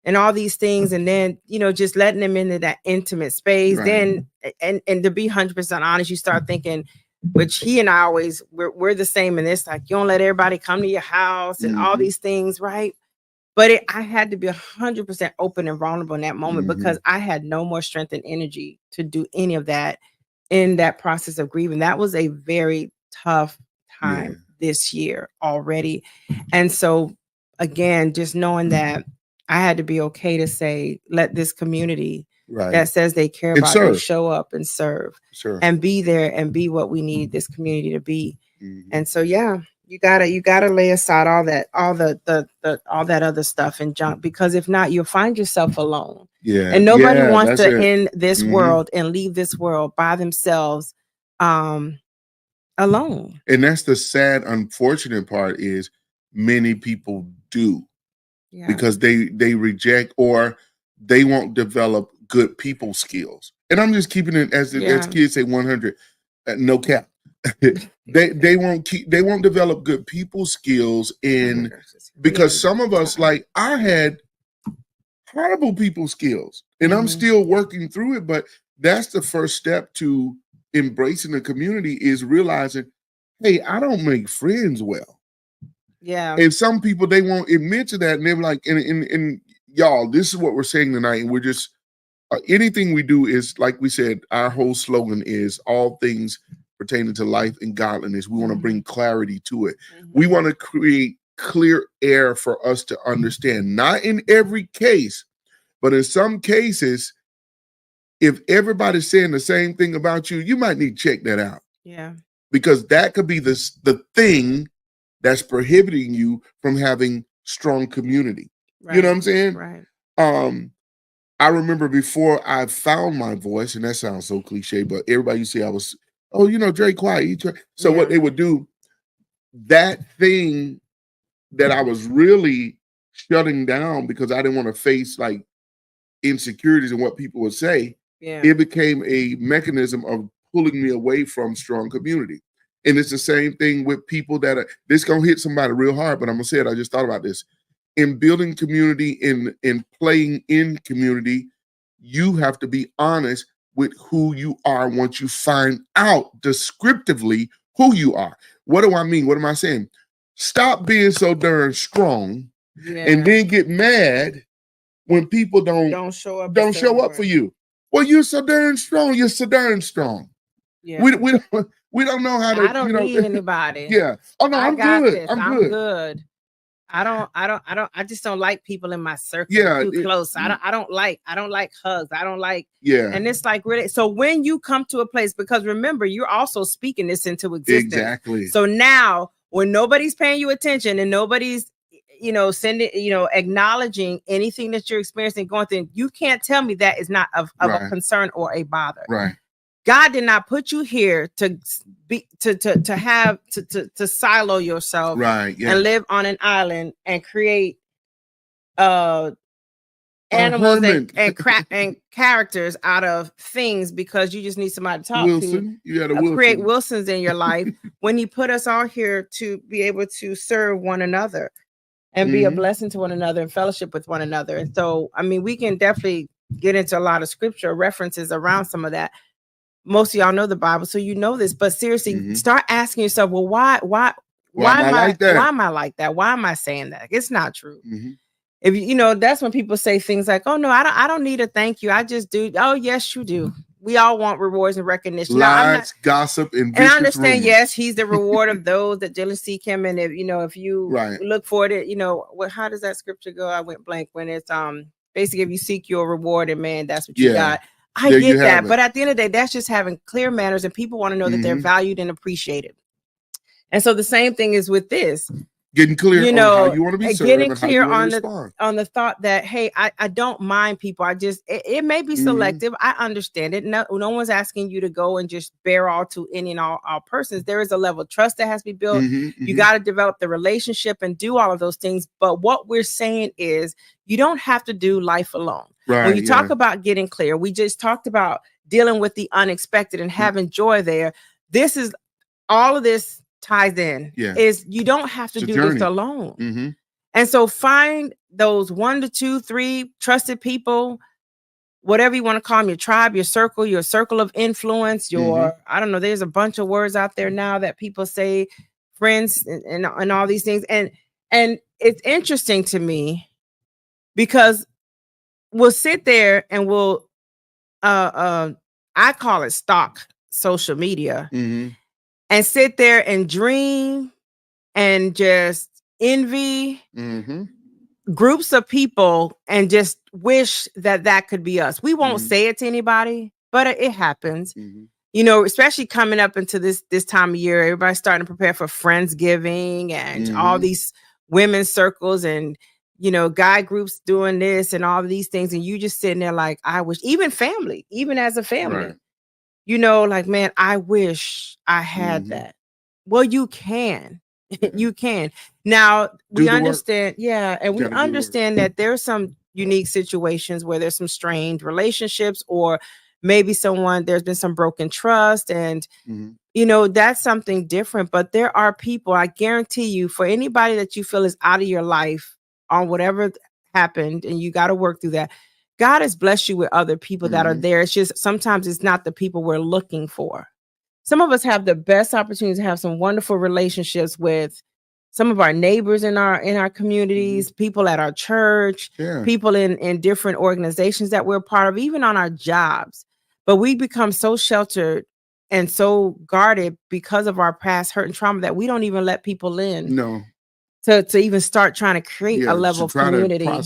[SPEAKER 2] and all these things. And then, you know, just letting them into that intimate space. Then, and to be 100% honest, you start thinking, which he and I always, we're the same in this, like, you don't let everybody come to your house and all these things, right? But I had to be 100% open and vulnerable in that moment, because I had no more strength and energy to do any of that in that process of grieving. That was a very tough time this year already. And so, again, just knowing that I had to be okay to say, let this community that says they care about you show up and serve and be there and be what we need this community to be. And so, you gotta lay aside all that other stuff and junk, because if not, you'll find yourself alone. And nobody wants to end this world and leave this world by themselves, alone.
[SPEAKER 1] And that's the sad, unfortunate part, is many people do, because they reject, or they won't develop good people skills. And I'm just keeping it as kids say, 100, no cap. they won't develop good people skills in, because some of us, like, I had horrible people skills, and I'm still working through it. But that's the first step to embracing the community, is realizing, hey, I don't make friends well. And some people, they won't admit to that, and they're like, and y'all, this is what we're saying tonight, and we're just anything we do is, like we said, our whole slogan is all things pertaining to life and godliness. We want to bring clarity to it. We want to create clear air for us to understand, not in every case, but in some cases, if everybody's saying the same thing about you, you might need to check that out. Because that could be the thing that's prohibiting you from having strong community. You know what I'm saying? I remember before I found my voice, and that sounds so cliche, but everybody used to say I was, oh, you know, Dre quiet. So what they would do, that thing that I was really shutting down because I didn't want to face, like, insecurities and what people would say, it became a mechanism of pulling me away from strong community. And it's the same thing with people that are, this gonna hit somebody real hard, but I'm gonna say it, I just thought about this. In building community, in playing in community, you have to be honest with who you are once you find out descriptively who you are. What do I mean? What am I saying? Stop being so darn strong and then get mad when people don't show up for you. Well, you're so darn strong. You're so darn strong. Yeah. We don't know how to.
[SPEAKER 2] I don't need anybody.
[SPEAKER 1] Yeah. Oh no, I'm good. I'm
[SPEAKER 2] good. I just don't like people in my circle too close. I don't like hugs. I don't like, and it's like, really, so when you come to a place, because remember, you're also speaking this into existence.
[SPEAKER 1] Exactly.
[SPEAKER 2] So now when nobody's paying you attention and nobody's, sending, acknowledging anything that you're experiencing, going through, you can't tell me that is not of a concern or a bother.
[SPEAKER 1] Right.
[SPEAKER 2] God did not put you here to be to silo yourself,
[SPEAKER 1] right? Yeah.
[SPEAKER 2] And live on an island and create animals and characters out of things because you just need somebody to talk
[SPEAKER 1] to. You got to
[SPEAKER 2] create Wilsons in your life when He put us all here to be able to serve one another and be a blessing to one another and fellowship with one another. And so, I mean, we can definitely get into a lot of scripture references around some of that. Most of y'all know the Bible, so you know this. But seriously, start asking yourself, well, why am I like that? Why am I like that? Why am I saying that? It's not true. If that's when people say things like, "Oh no, I don't need a thank you. I just do." Oh yes, you do. We all want rewards and recognition.
[SPEAKER 1] Lies, gossip, and
[SPEAKER 2] I understand. Rumors. Yes, He's the reward of those that diligently seek Him. And if you look for it, how does that scripture go? I went blank when it's basically if you seek your reward and man, that's what you got. I get that, but at the end of the day, that's just having clear manners, and people want to know that they're valued and appreciated. And so the same thing is with this.
[SPEAKER 1] Getting clear on how you want to be served,
[SPEAKER 2] getting clear on the thought that, hey, I don't mind people. I just it may be selective. I understand it. No one's asking you to go and just bear all to any and all persons. There is a level of trust that has to be built. You got to develop the relationship and do all of those things. But what we're saying is you don't have to do life alone. Right, when you talk about getting clear, we just talked about dealing with the unexpected and having joy there. This is all of this ties in is you don't have to do this alone. And so find those 1 to 2, 3 trusted people, whatever you want to call them, your tribe, your circle of influence, I don't know, there's a bunch of words out there now that people say, friends and all these things. And it's interesting to me because we'll sit there and we'll I call it stalk social media. And sit there and dream and just envy groups of people and just wish that could be us. We won't say it to anybody, but it happens. Especially coming up into this time of year, everybody's starting to prepare for Friendsgiving and all these women's circles and guy groups doing this and all of these things. And you just sitting there like, I wish, even as a family. Like, man, I wish I had that. Well, you can. You can. Now, we understand. Yeah. And we understand that there's some unique situations where there's some strained relationships or maybe there's been some broken trust. And, that's something different. But there are people, I guarantee you, for anybody that you feel is out of your life on whatever happened and you got to work through that. God has blessed you with other people that are there. It's just sometimes it's not the people we're looking for. Some of us have the best opportunity to have some wonderful relationships with some of our neighbors in our communities, people at our church, people in different organizations that we're part of, even on our jobs. But we become so sheltered and so guarded because of our past hurt and trauma that we don't even let people in.
[SPEAKER 1] No.
[SPEAKER 2] To even start trying to create a level of community.
[SPEAKER 1] A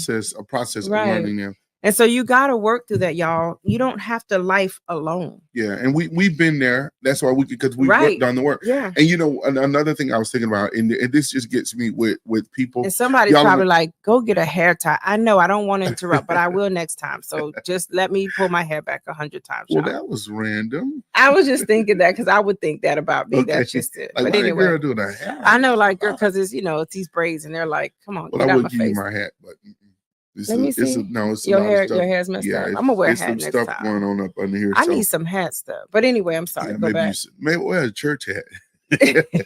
[SPEAKER 1] process of learning them.
[SPEAKER 2] And so you got to work through that, y'all. You don't have to life alone.
[SPEAKER 1] Yeah. And we've been there. That's why because we worked on the work.
[SPEAKER 2] Yeah.
[SPEAKER 1] And another thing I was thinking about, and this just gets me with people.
[SPEAKER 2] And somebody's probably like, go get a hair tie. I know I don't want to interrupt, but I will next time. So just let me pull my hair back 100 times.
[SPEAKER 1] Well, that was random.
[SPEAKER 2] I was just thinking that because I would think that about me. Okay. That's just it.
[SPEAKER 1] Like,
[SPEAKER 2] but anyway,
[SPEAKER 1] girl doing a hair?
[SPEAKER 2] I know, like, girl, because it's, it's these braids and they're like, come on.
[SPEAKER 1] Well, I would give you my hat, but
[SPEAKER 2] Let me see.
[SPEAKER 1] It's
[SPEAKER 2] your
[SPEAKER 1] a lot
[SPEAKER 2] hair,
[SPEAKER 1] of stuff.
[SPEAKER 2] your hair's messed
[SPEAKER 1] Yeah,
[SPEAKER 2] up. I'm gonna wear a hat
[SPEAKER 1] some
[SPEAKER 2] next
[SPEAKER 1] stuff
[SPEAKER 2] time.
[SPEAKER 1] going on up under here.
[SPEAKER 2] I need some hat stuff. But anyway, I'm sorry.
[SPEAKER 1] Yeah,
[SPEAKER 2] Go back.
[SPEAKER 1] maybe wear a church hat.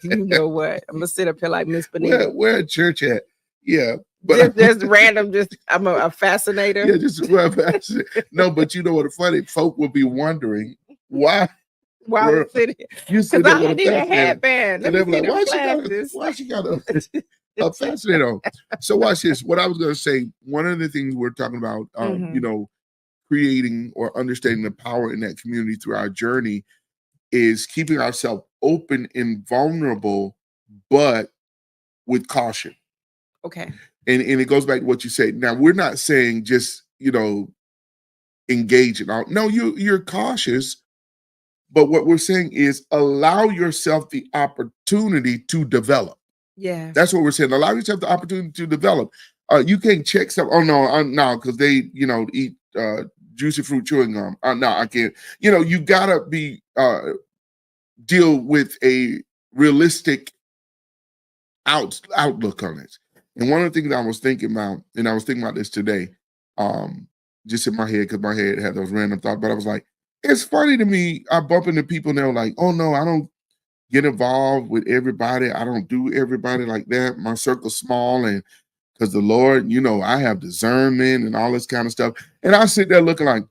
[SPEAKER 2] You know what? I'm gonna sit up here like Miss Benita.
[SPEAKER 1] Wear a church hat. Yeah. But
[SPEAKER 2] just random, I'm a fascinator.
[SPEAKER 1] Yeah, just wear a fascinator. No, but you know what? Funny folk will be wondering why.
[SPEAKER 2] Why I'm sitting?
[SPEAKER 1] You sit there with
[SPEAKER 2] I need a headband.
[SPEAKER 1] And they're like, why she got a fascinator on? So watch this. What I was going to say, one of the things we're talking about, you know, creating or understanding the power in that community through our journey is keeping ourselves open and vulnerable, but with caution.
[SPEAKER 2] Okay.
[SPEAKER 1] And it goes back to what you said. Now, we're not saying just, you know, engage in all. No, you're cautious. But what we're saying is allow yourself the opportunity to develop.
[SPEAKER 2] Yeah.
[SPEAKER 1] That's what we're saying. Allow yourself the opportunity to develop. You can't check stuff. Oh, no, because they, you know, eat juicy fruit chewing gum. No, I can't. You know, you got to be deal with a realistic outlook on it. And one of the things I was thinking about, and I was thinking about this today, just in my head, because my head had those random thoughts, but I was like, it's funny to me, I bump into people and they're like, oh no, I don't get involved with everybody. I don't do everybody like that. My circle's small, and because the Lord, you know, I have discernment and all this kind of stuff. And I sit there looking like,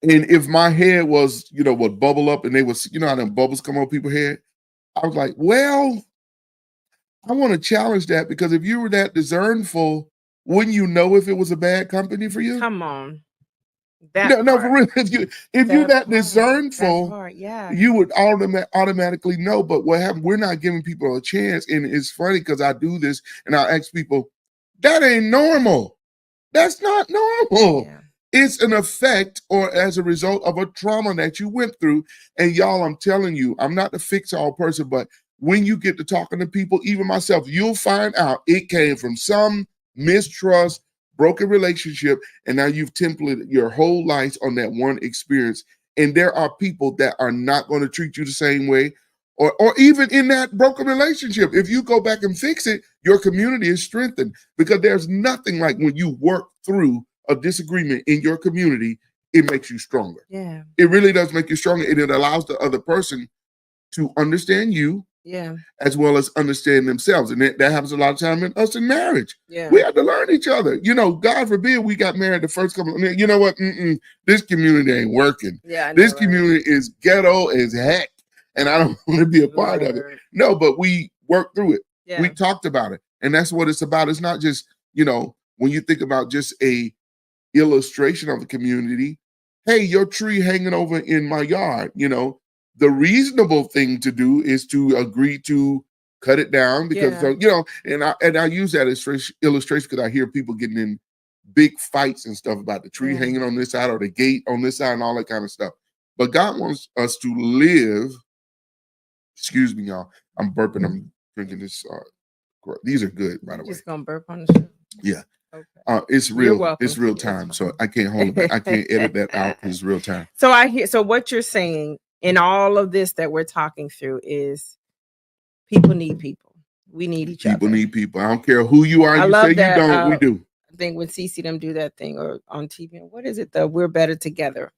[SPEAKER 1] and if my head was, you know, would bubble up and they was, you know how them bubbles come on people's head, I was like, well, I want to challenge that, because if you were that discernful, wouldn't you know if it was a bad company for you?
[SPEAKER 2] Come on.
[SPEAKER 1] No, for real. If you're that discernful, you would automatically know. But what happened? We're not giving people a chance. And it's funny because I do this and I ask people, that ain't normal. That's not normal. Yeah. It's an effect or as a result of a trauma that you went through. And y'all, I'm telling you, I'm not the fix-all person, but when you get to talking to people, even myself, you'll find out it came from some mistrust, broken relationship, and now you've templated your whole life on that one experience. And there are people that are not going to treat you the same way, or even in that broken relationship. If you go back and fix it, your community is strengthened, because there's nothing like when you work through a disagreement in your community, it makes you stronger.
[SPEAKER 2] Yeah.
[SPEAKER 1] It really does make you stronger, and it allows the other person to understand you, as well as understand themselves. And that happens a lot of time in us in marriage. Yeah. We have to learn each other. You know, God forbid we got married the first couple of, you know what? This community ain't working. Yeah, this community is ghetto as heck, and I don't want to be a part of it. No, but we worked through it. Yeah. We talked about it. And that's what it's about. It's not just, you know, when you think about just a illustration of the community, hey, your tree hanging over in my yard, you know, the reasonable thing to do is to agree to cut it down, because you know, and I use that as illustration because I hear people getting in big fights and stuff about the tree hanging on this side or the gate on this side and all that kind of stuff. But God wants us to live. Excuse me, y'all. I'm burping. I'm drinking this. These are good, by the way.
[SPEAKER 2] Just gonna burp on the show.
[SPEAKER 1] Yeah. Okay. It's real. It's real time, so I can't hold it back. I can't edit that out. It's real time.
[SPEAKER 2] So I hear. So what you're saying in all of this that we're talking through is people need people. We need each other.
[SPEAKER 1] People need people. I don't care who you are. You say that, you don't. We do.
[SPEAKER 2] I think when CC them do that thing or on TV, what is it? The We're Better Together.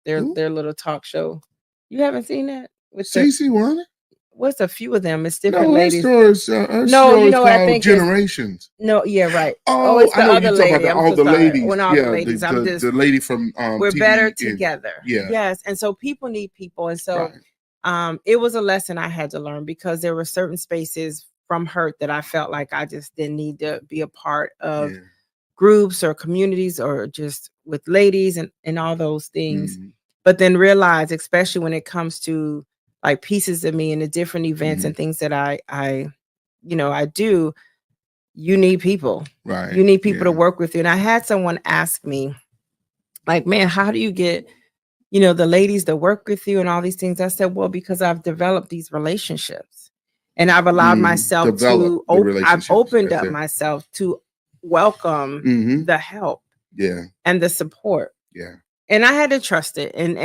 [SPEAKER 2] Their little talk show. You haven't seen that with
[SPEAKER 1] CC one?
[SPEAKER 2] What's a few of them? It's different ladies.
[SPEAKER 1] No, you know what I think Generations.
[SPEAKER 2] No, yeah, right.
[SPEAKER 1] Oh,
[SPEAKER 2] it's the other lady.
[SPEAKER 1] All the ladies.
[SPEAKER 2] When all the ladies, I'm just
[SPEAKER 1] the lady from
[SPEAKER 2] We're
[SPEAKER 1] TV
[SPEAKER 2] Better Together.
[SPEAKER 1] Yeah.
[SPEAKER 2] Yes, and so people need people, and so it was a lesson I had to learn, because there were certain spaces from hurt that I felt like I just didn't need to be a part of groups or communities or just with ladies and all those things. But then realize, especially when it comes to like pieces of me and the different events and things that I do, you need people.
[SPEAKER 1] Right.
[SPEAKER 2] You need people to work with you. And I had someone ask me, like, man, how do you get, the ladies that work with you and all these things? I said, well, because I've developed these relationships and I've allowed myself to, I've opened up myself to welcome the help and the support.
[SPEAKER 1] Yeah.
[SPEAKER 2] And I had to trust it. And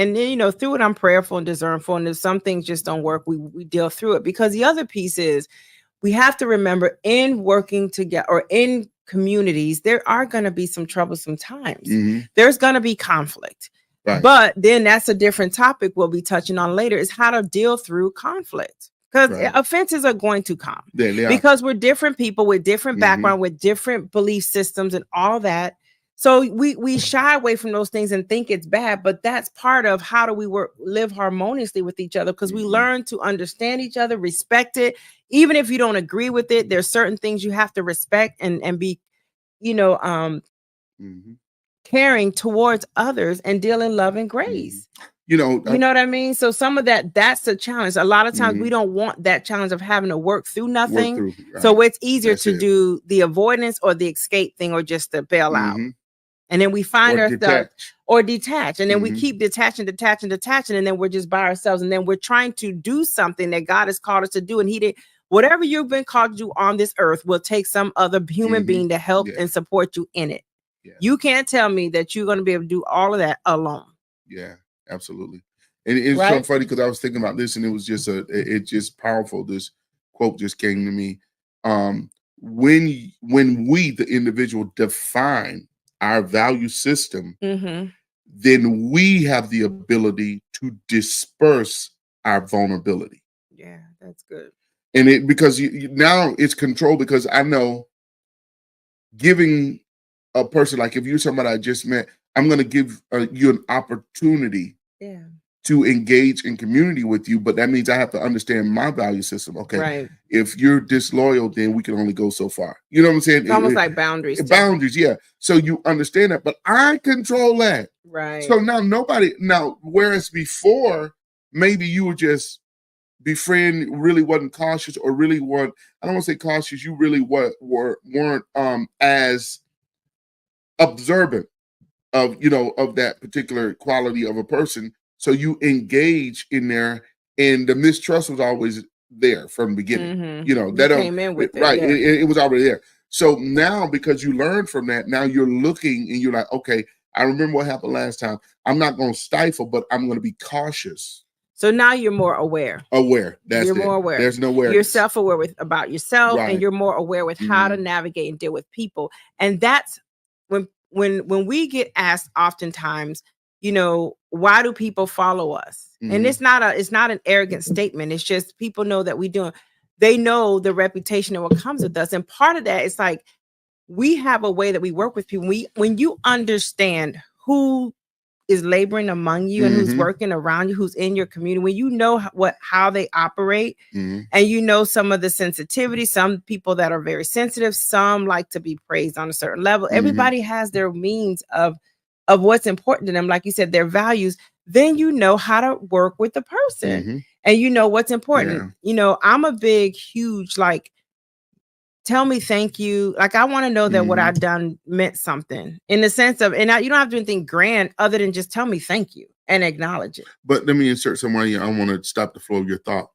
[SPEAKER 2] through it, I'm prayerful and discernful. And if some things just don't work, we deal through it. Because the other piece is we have to remember, in working together or in communities, there are going to be some troublesome times.
[SPEAKER 1] Mm-hmm.
[SPEAKER 2] There's going to be conflict. Right. But then that's a different topic we'll be touching on later, is how to deal through conflict. Because offenses are going to come. Because we're different people with different background, with different belief systems and all that. So we shy away from those things and think it's bad, but that's part of how do we live harmoniously with each other, because we learn to understand each other, respect it. Even if you don't agree with it, there's certain things you have to respect and be, caring towards others and deal in love and grace. You know what I mean? So some of that's the challenge. A lot of times we don't want that challenge of having to work through nothing. So it's easier to do the avoidance or the escape thing, or just to bail out. And then we find ourselves or detach. And then we keep detaching. And then we're just by ourselves. And then we're trying to do something that God has called us to do. And he did whatever you've been called to do on this earth will take some other human being to help and support you in it. Yeah. You can't tell me that you're going to be able to do all of that alone.
[SPEAKER 1] Yeah, absolutely. And it's so funny because I was thinking about this and it was just it's just powerful. This quote just came to me. When we, the individual, define our value system, then we have the ability to disperse our vulnerability.
[SPEAKER 2] Yeah, that's good.
[SPEAKER 1] And because now it's control, because I know giving a person, like if you're somebody I just met, I'm going to give you an opportunity to engage in community with you, but that means I have to understand my value system. Okay, if you're disloyal, then we can only go so far. You know what I'm saying?
[SPEAKER 2] It's almost like boundaries.
[SPEAKER 1] Boundaries, yeah. So you understand that, but I control that.
[SPEAKER 2] Right.
[SPEAKER 1] So now, whereas before, maybe you were just befriend, really wasn't cautious, or really weren't, I don't want to say cautious, you really weren't as observant of that particular quality of a person. So you engage in there, and the mistrust was always there from the beginning.
[SPEAKER 2] That came in with
[SPEAKER 1] it was already there. So now, because you learned from that, now you're looking and you're like, okay, I remember what happened last time. I'm not going to stifle, but I'm going to be cautious.
[SPEAKER 2] So now you're more aware.
[SPEAKER 1] You're more aware. There's no awareness.
[SPEAKER 2] You're self-aware about yourself, and you're more aware with how to navigate and deal with people. And that's when we get asked oftentimes, why do people follow us? And it's not an arrogant statement. It's just people know that they know the reputation and what comes with us. And part of that is like, we have a way that we work with people. When you understand who is laboring among you and who's working around you, who's in your community, when you know how they operate, and some of the sensitivity, some people that are very sensitive, some like to be praised on a certain level. Everybody has their means of what's important to them, like you said, their values. Then you know how to work with the person, and you know what's important. I'm a big, huge, like, tell me thank you. Like, I want to know that what I've done meant something, in the sense of, and you don't have to do anything grand other than just tell me thank you and acknowledge it.
[SPEAKER 1] But let me insert somewhere here. I want to stop the flow of your thought.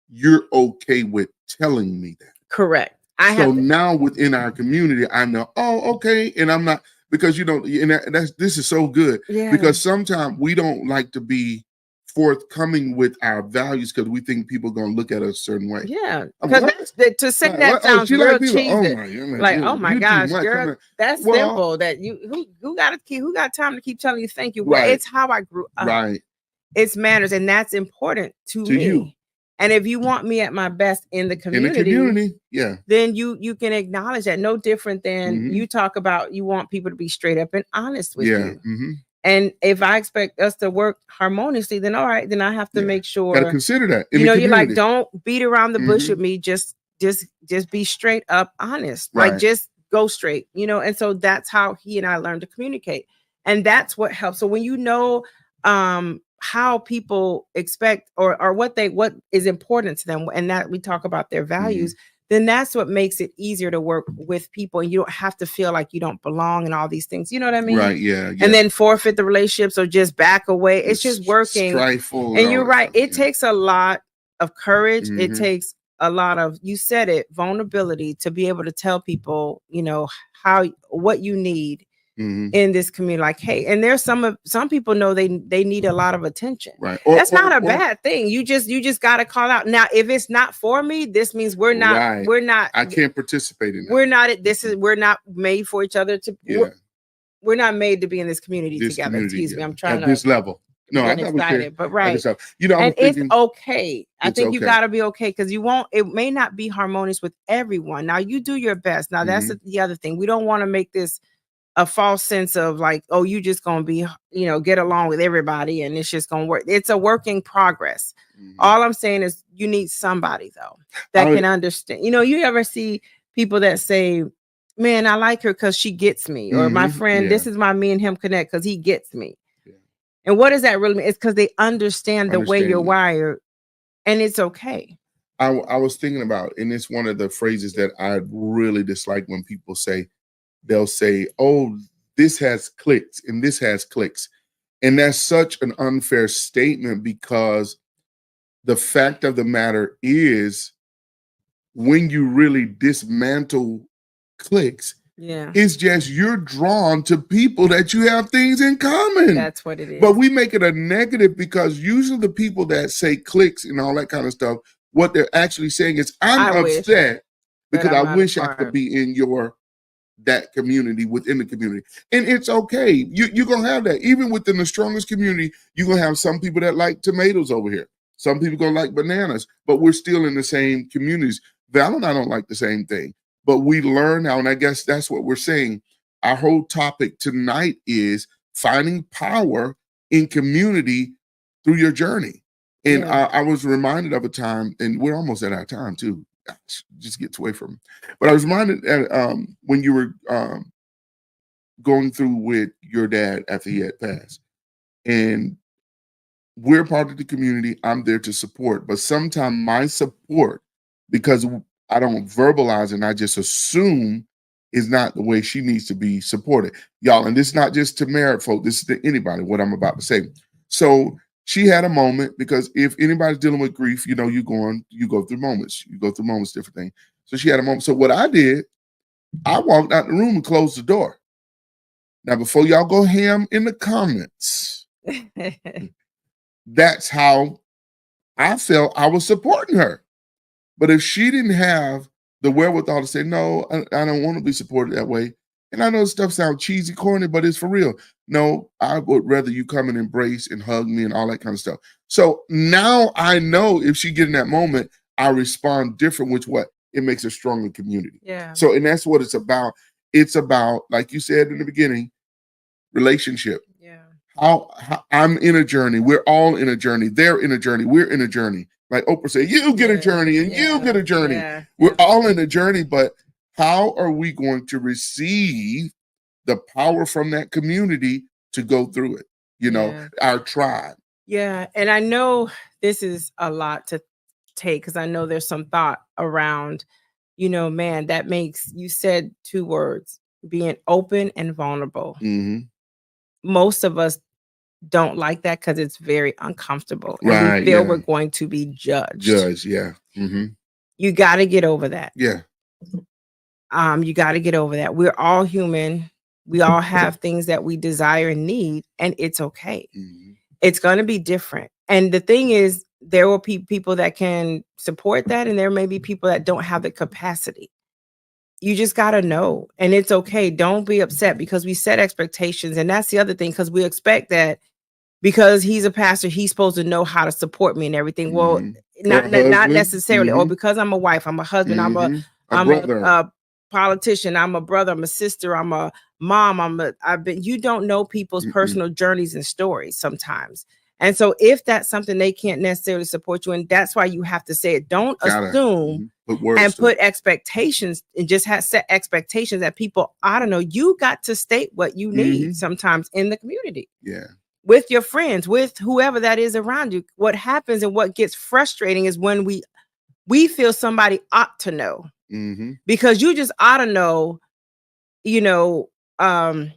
[SPEAKER 1] You're okay with telling me that.
[SPEAKER 2] Correct.
[SPEAKER 1] So now within our community, I know, oh, okay. And I'm not, because this is so good.
[SPEAKER 2] Yeah.
[SPEAKER 1] Because sometimes we don't like to be forthcoming with our values because we think people are going to look at us a certain way.
[SPEAKER 2] Yeah, because to say that sounds real cheesy. Oh my gosh, girl, that's simple. That who got time to keep telling you thank you? Well, it's how I grew up.
[SPEAKER 1] Right.
[SPEAKER 2] It's manners, and that's important to me. You. And if you want me at my best in the community, then you can acknowledge that. No different than you talk about, you want people to be straight up and honest with you. And if I expect us to work harmoniously, then all right, then I have to make sure.
[SPEAKER 1] Got to consider that.
[SPEAKER 2] You're like, don't beat around the bush with me. Just be straight up honest. Right. Like, just go straight. And so that's how he and I learned to communicate, and that's what helps. So when how people expect or what is important to them, and that we talk about their values, then that's what makes it easier to work with people, and you don't have to feel like you don't belong and all these things. You know what I mean?
[SPEAKER 1] Right. Yeah.
[SPEAKER 2] And then forfeit the relationships or just back away. It's just working.
[SPEAKER 1] Strifeful,
[SPEAKER 2] and you're right. It takes a lot of courage. It takes a lot of, you said it, vulnerability, to be able to tell people, what you need in this community. Like, hey, and there's some people know they need a lot of attention.
[SPEAKER 1] Right.
[SPEAKER 2] That's not a bad thing. You just got to call out. Now, if it's not for me, this means we're not. I
[SPEAKER 1] can't participate in that.
[SPEAKER 2] We're not made for each other to. Yeah. We're not made to be in this community together. Excuse me. I'm trying
[SPEAKER 1] at this level. No, I'm
[SPEAKER 2] excited, but right.
[SPEAKER 1] You know,
[SPEAKER 2] and it's okay. I think you got to be okay, because it may not be harmonious with everyone. Now, you do your best. Now, that's the other thing. We don't want to make this a false sense of like, oh, you just gonna be, get along with everybody and it's just gonna work. It's a work in progress. All I'm saying is you need somebody though that can understand. You ever see people that say, man, I like her because she gets me, or my friend, this is my me and him connect because he gets me. And what does that really mean? It's because they understand the way you're wired, and it's okay.
[SPEAKER 1] I was thinking about, and it's one of the phrases that I really dislike when people say. They'll say, oh, this has clicks and this has clicks. And that's such an unfair statement, because the fact of the matter is, when you really dismantle clicks, it's just you're drawn to people that you have things in common.
[SPEAKER 2] That's what it is.
[SPEAKER 1] But we make it a negative, because usually the people that say clicks and all that kind of stuff, what they're actually saying is, I'm upset because I wish I could be in that community, within the community. And it's okay. You're gonna have that. Even within the strongest community, you're gonna have some people that like tomatoes over here. Some people gonna like bananas, but we're still in the same communities. Val and I don't like the same thing, but we learn now, and I guess that's what we're saying. Our whole topic tonight is finding power in community through your journey. And I was reminded of a time, and we're almost at our time too. Just gets away from me. But I was reminded when you were going through with your dad after he had passed, and we're part of the community. I'm there to support, but sometimes my support, because I don't verbalize and I just assume, is not the way she needs to be supported, y'all. And this is not just to married folk. This is to anybody. What I'm about to say. So. She had a moment, because if anybody's dealing with grief, you go through moments. You go through moments, different things. So she had a moment. So what I did, I walked out the room and closed the door. Now, before y'all go ham in the comments, that's how I felt I was supporting her. But if she didn't have the wherewithal to say, no, I don't want to be supported that way. And I know stuff sounds cheesy, corny, but it's for real. No, I would rather you come and embrace and hug me and all that kind of stuff. So now I know if she get in that moment, I respond different, which it makes a stronger community.
[SPEAKER 2] Yeah.
[SPEAKER 1] So, and that's what it's about. It's about, like you said in the beginning, relationship.
[SPEAKER 2] Yeah.
[SPEAKER 1] How I'm in a journey. We're all in a journey. They're in a journey. We're in a journey. Like Oprah said, you get a journey and you get a journey. Yeah. We're all in a journey, but how are we going to receive the power from that community to go through it? Our tribe.
[SPEAKER 2] Yeah. And I know this is a lot to take, because I know there's some thought around, man, that makes, you said 2 words, being open and vulnerable. Most of us don't like that because it's very uncomfortable. And we feel we're going to be judged.
[SPEAKER 1] Yeah.
[SPEAKER 2] You got to get over that.
[SPEAKER 1] Yeah.
[SPEAKER 2] You got to get over that. We're all human. We all have things that we desire and need, and it's okay. It's going to be different. And the thing is, there will be people that can support that, and there may be people that don't have the capacity. You just got to know, and it's okay. Don't be upset, because we set expectations, and that's the other thing, because we expect that because he's a pastor, he's supposed to know how to support me and everything. Well, not necessarily. Or because I'm a wife, I'm a husband, I'm a politician, I'm a brother, I'm a sister, I'm a mom, you don't know people's personal journeys and stories sometimes. And so if that's something they can't necessarily support you in, that's why you have to say it. Don't assume and put expectations, and just set expectations that people, I don't know, you got to state what you need sometimes in the community.
[SPEAKER 1] Yeah.
[SPEAKER 2] With your friends, with whoever that is around you. What happens and what gets frustrating is when we feel somebody ought to know. Because you just ought to know, I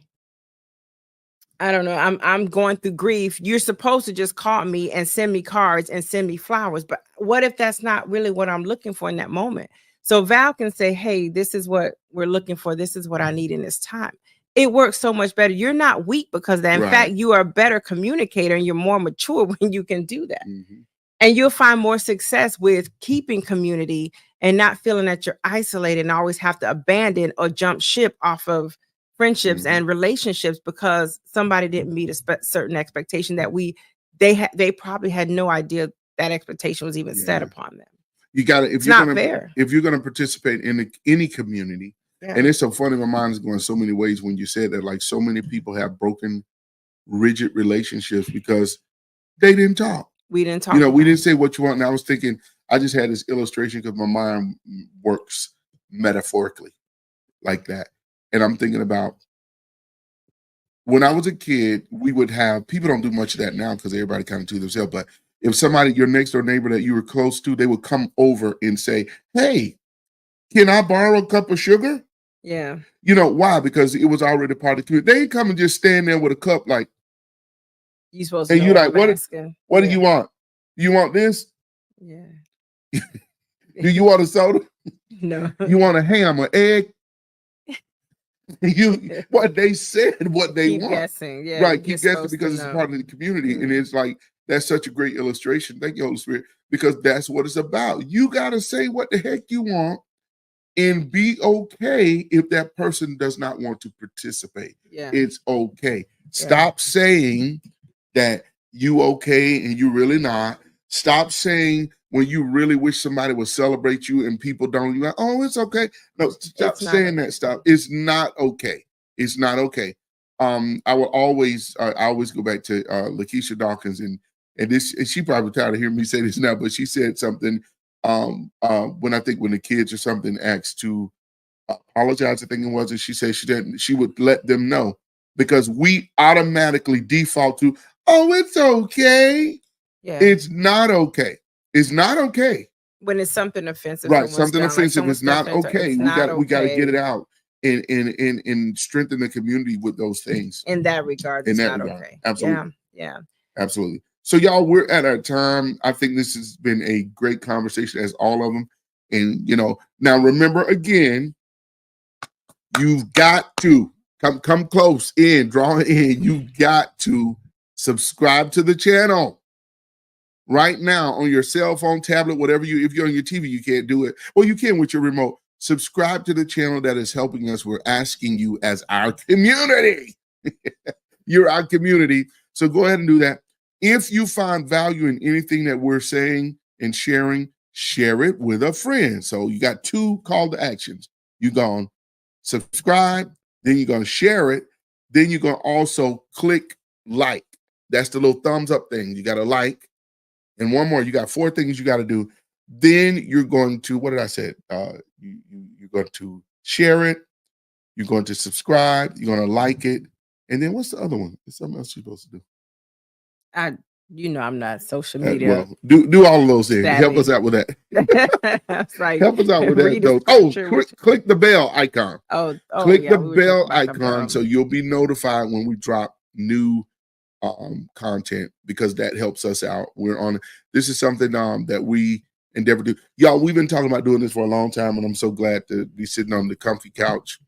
[SPEAKER 2] don't know, I'm going through grief. You're supposed to just call me and send me cards and send me flowers. But what if that's not really what I'm looking for in that moment? So Val can say, hey, this is what we're looking for. This is what I need in this time. it works so much better. You're not weak because of that. In
[SPEAKER 1] Right.
[SPEAKER 2] fact, you are a better communicator and you're more mature when you can do that.
[SPEAKER 1] Mm-hmm.
[SPEAKER 2] And you'll find more success with keeping community and not feeling that you're isolated and always have to abandon or jump ship off of friendships
[SPEAKER 1] Mm-hmm.
[SPEAKER 2] and relationships because somebody didn't meet a certain expectation that they probably had no idea that expectation was even set upon them.
[SPEAKER 1] You got to,
[SPEAKER 2] if you're
[SPEAKER 1] going to participate in any community, and it's so funny, my mind is going so many ways when you said that, like so many people have broken rigid relationships because they didn't talk.
[SPEAKER 2] We didn't talk.
[SPEAKER 1] You know, we didn't say what you want. And I was thinking, I just had this illustration because my mind works metaphorically like that. And I'm thinking about when I was a kid, we would have, people don't do much of that now because everybody kind of to themselves, but if somebody, your next door neighbor that you were close to, they would come over and say, hey, can I borrow a cup of sugar?
[SPEAKER 2] Yeah.
[SPEAKER 1] You know, why? Because it was already part of the community. They come and just stand there with a cup like,
[SPEAKER 2] you supposed to
[SPEAKER 1] and
[SPEAKER 2] know
[SPEAKER 1] you're like, what do you want? You want this?
[SPEAKER 2] Yeah.
[SPEAKER 1] Do you want a soda?
[SPEAKER 2] No.
[SPEAKER 1] You want a ham or egg? What they said, what they
[SPEAKER 2] keep
[SPEAKER 1] want.
[SPEAKER 2] Guessing. Yeah,
[SPEAKER 1] right, keep guessing because it's part of the community. And it's like, that's such a great illustration. Thank you, Holy Spirit, because that's what it's about. You got to say what the heck you want and be okay if that person does not want to participate.
[SPEAKER 2] Yeah.
[SPEAKER 1] It's okay. Stop saying that you okay and you really not. Stop saying when you really wish somebody would celebrate you and people don't, you're like, oh, it's okay. No, stop saying that stuff. It's not okay. It's not okay. I always go back to Lakeisha Dawkins and this, and she probably tired of hearing me say this now, but she said something when the kids or something asked to apologize, I think it was, and she said she would let them know because we automatically default to, oh, it's okay. Yeah. It's not okay. It's not okay.
[SPEAKER 2] When it's something offensive.
[SPEAKER 1] Right. Something offensive is not okay. We got to get it out and strengthen the community with those things.
[SPEAKER 2] In that regard, it's not okay.
[SPEAKER 1] Absolutely.
[SPEAKER 2] Yeah.
[SPEAKER 1] Absolutely. So y'all, we're at our time. I think this has been a great conversation as all of them. And, you know, now remember again, you've got to come close in, draw it in. You've got to subscribe to the channel right now on your cell phone, tablet, whatever if you're on your TV, you can't do it. Well, you can with your remote. Subscribe to the channel that is helping us. We're asking you as our community. You're our community. So go ahead and do that. If you find value in anything that we're saying and sharing, share it with a friend. So you got two call to actions. You're going to subscribe, then you're going to share it, then you're going to also click like. That's the little thumbs up thing. You got to like. And one more, you got 4 things you got to do. Then you're going to, what did I say? You're going to share it. You're going to subscribe. You're going to like it. And then what's the other one? There's something else you're supposed to do.
[SPEAKER 2] I'm not social media.
[SPEAKER 1] Well, do all of those things. Help us out with that.
[SPEAKER 2] Like,
[SPEAKER 1] help us out with that. Oh, click the bell icon. Click the bell icon so you'll be notified when we drop new content, because that helps us out. This is something that we endeavor to do. Y'all, we've been talking about doing this for a long time, and I'm so glad to be sitting on the comfy couch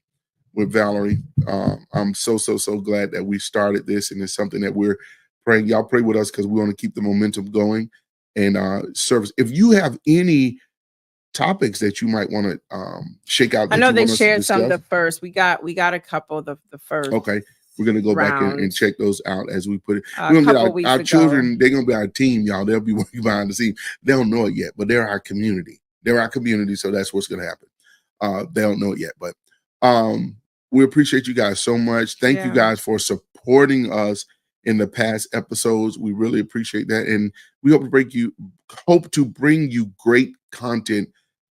[SPEAKER 1] with Valerie. I'm so glad that we started this, and it's something that we're praying. Y'all pray with us because we want to keep the momentum going and service. If you have any topics that you might want to shake out,
[SPEAKER 2] I know they shared some the first. We got a couple the first.
[SPEAKER 1] Okay. We're going to go back and check those out as we put it. We're gonna get our children, they're going to be our team, y'all. They'll be working behind the scenes. They don't know it yet, but they're our community. They're our community, so that's what's going to happen. They don't know it yet, but we appreciate you guys so much. Thank you guys for supporting us in the past episodes. We really appreciate that. And we hope to bring you great content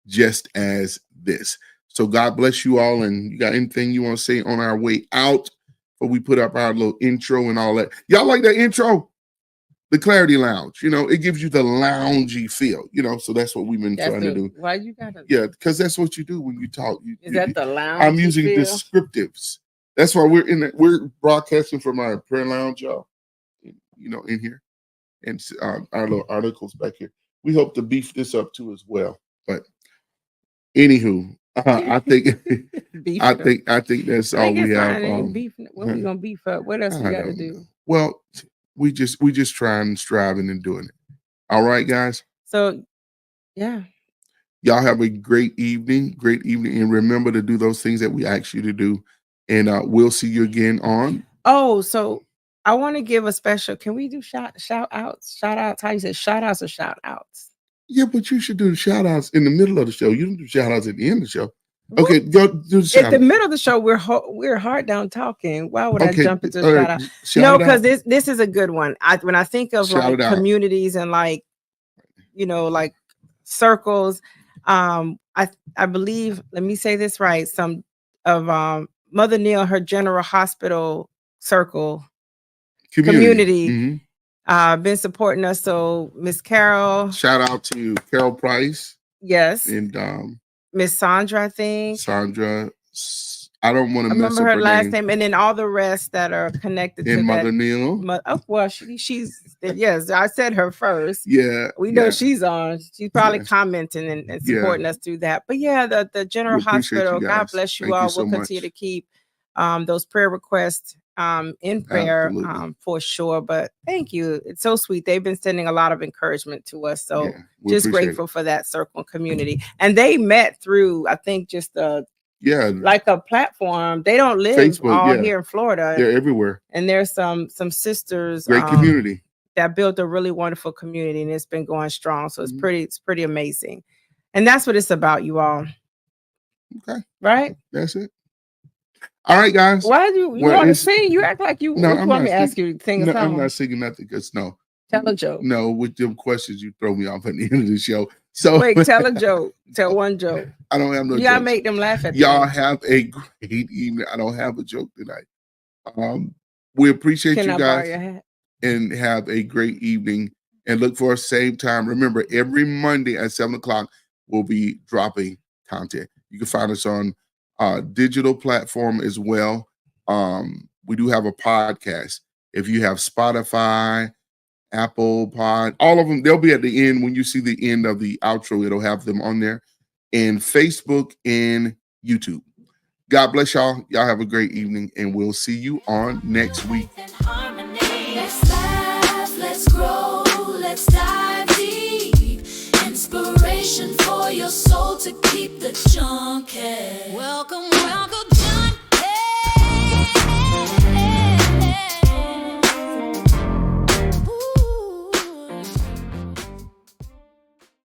[SPEAKER 1] just as this. So God bless you all. And you got anything you want to say on our way out? But we put up our little intro and all that. Y'all like that intro? The Clarity Lounge. You know, it gives you the loungy feel. You know, so that's what we've been trying to do.
[SPEAKER 2] Why you got to?
[SPEAKER 1] Yeah, because that's what you do when you talk.
[SPEAKER 2] Is that the lounge?
[SPEAKER 1] I'm using descriptives. That's why we're broadcasting from our prayer lounge, y'all. You know, in here, and our little articles back here. We hope to beef this up too as well. But anywho, I think I think that's all we have.
[SPEAKER 2] Beef. What we gonna beef up? What else we got to do?
[SPEAKER 1] Well, we just trying and striving and doing it. All right, guys.
[SPEAKER 2] So, yeah.
[SPEAKER 1] Y'all have a great evening, and remember to do those things that we ask you to do. And we'll see you again on.
[SPEAKER 2] Oh, so I want to give a special. Can we do shout outs? Shout outs. How you say shout outs or shout outs?
[SPEAKER 1] Yeah, but you should do the shout outs in the middle of the show. You don't do shout outs at the end of the show. Okay, go do the shout
[SPEAKER 2] At the middle of the show, we're hard down talking. Why would I jump into a shout out? No, because this is a good one. When I think of like communities and like, like circles, I believe, let me say this right, some of Mother Neal, her General Hospital circle community been supporting us. So Miss Carol,
[SPEAKER 1] shout out to Carol Price.
[SPEAKER 2] Yes.
[SPEAKER 1] And
[SPEAKER 2] Miss Sandra, I think.
[SPEAKER 1] Sandra, I don't want to
[SPEAKER 2] remember her last name, and then all the rest that are connected to
[SPEAKER 1] Mother Neal.
[SPEAKER 2] Oh well, she's yes. I said her first.
[SPEAKER 1] Yeah,
[SPEAKER 2] we know she's on. She's probably commenting and supporting us through that. But yeah, the General Hospital. God bless you all. We'll continue to keep those prayer requests in prayer for sure. But thank you. It's so sweet. They've been sending a lot of encouragement to us. So just grateful for that circle community. And they met through, I think, just like a platform. They don't live Facebook, here in Florida.
[SPEAKER 1] They're everywhere.
[SPEAKER 2] And there's some sisters.
[SPEAKER 1] Great community.
[SPEAKER 2] That built a really wonderful community, and it's been going strong. So it's pretty amazing. And that's what it's about, you all.
[SPEAKER 1] Okay.
[SPEAKER 2] Right?
[SPEAKER 1] That's it. All right, guys.
[SPEAKER 2] Why do you want to sing? You act like you want me to ask you to sing a song.
[SPEAKER 1] I'm not singing nothing because
[SPEAKER 2] Tell a joke.
[SPEAKER 1] No, with them questions you throw me off at the end of the show. So
[SPEAKER 2] wait, tell a joke. Tell one joke.
[SPEAKER 1] I don't have no
[SPEAKER 2] You gotta make them laugh at
[SPEAKER 1] y'all have a great evening. I don't have a joke tonight. We appreciate you guys and have a great evening. And look for us same time. Remember, every Monday at 7:00 we'll be dropping content. You can find us on digital platform as well. We do have a podcast. If you have Spotify, Apple Pod, all of them, they'll be at the end. When you see the end of the outro, it'll have them on there. And Facebook and YouTube. God bless y'all. Y'all have a great evening, and we'll see you on next week.
[SPEAKER 3] Let's laugh, let's grow, let's dive deep. Inspiration for your soul to keep the junkie. Welcome, welcome.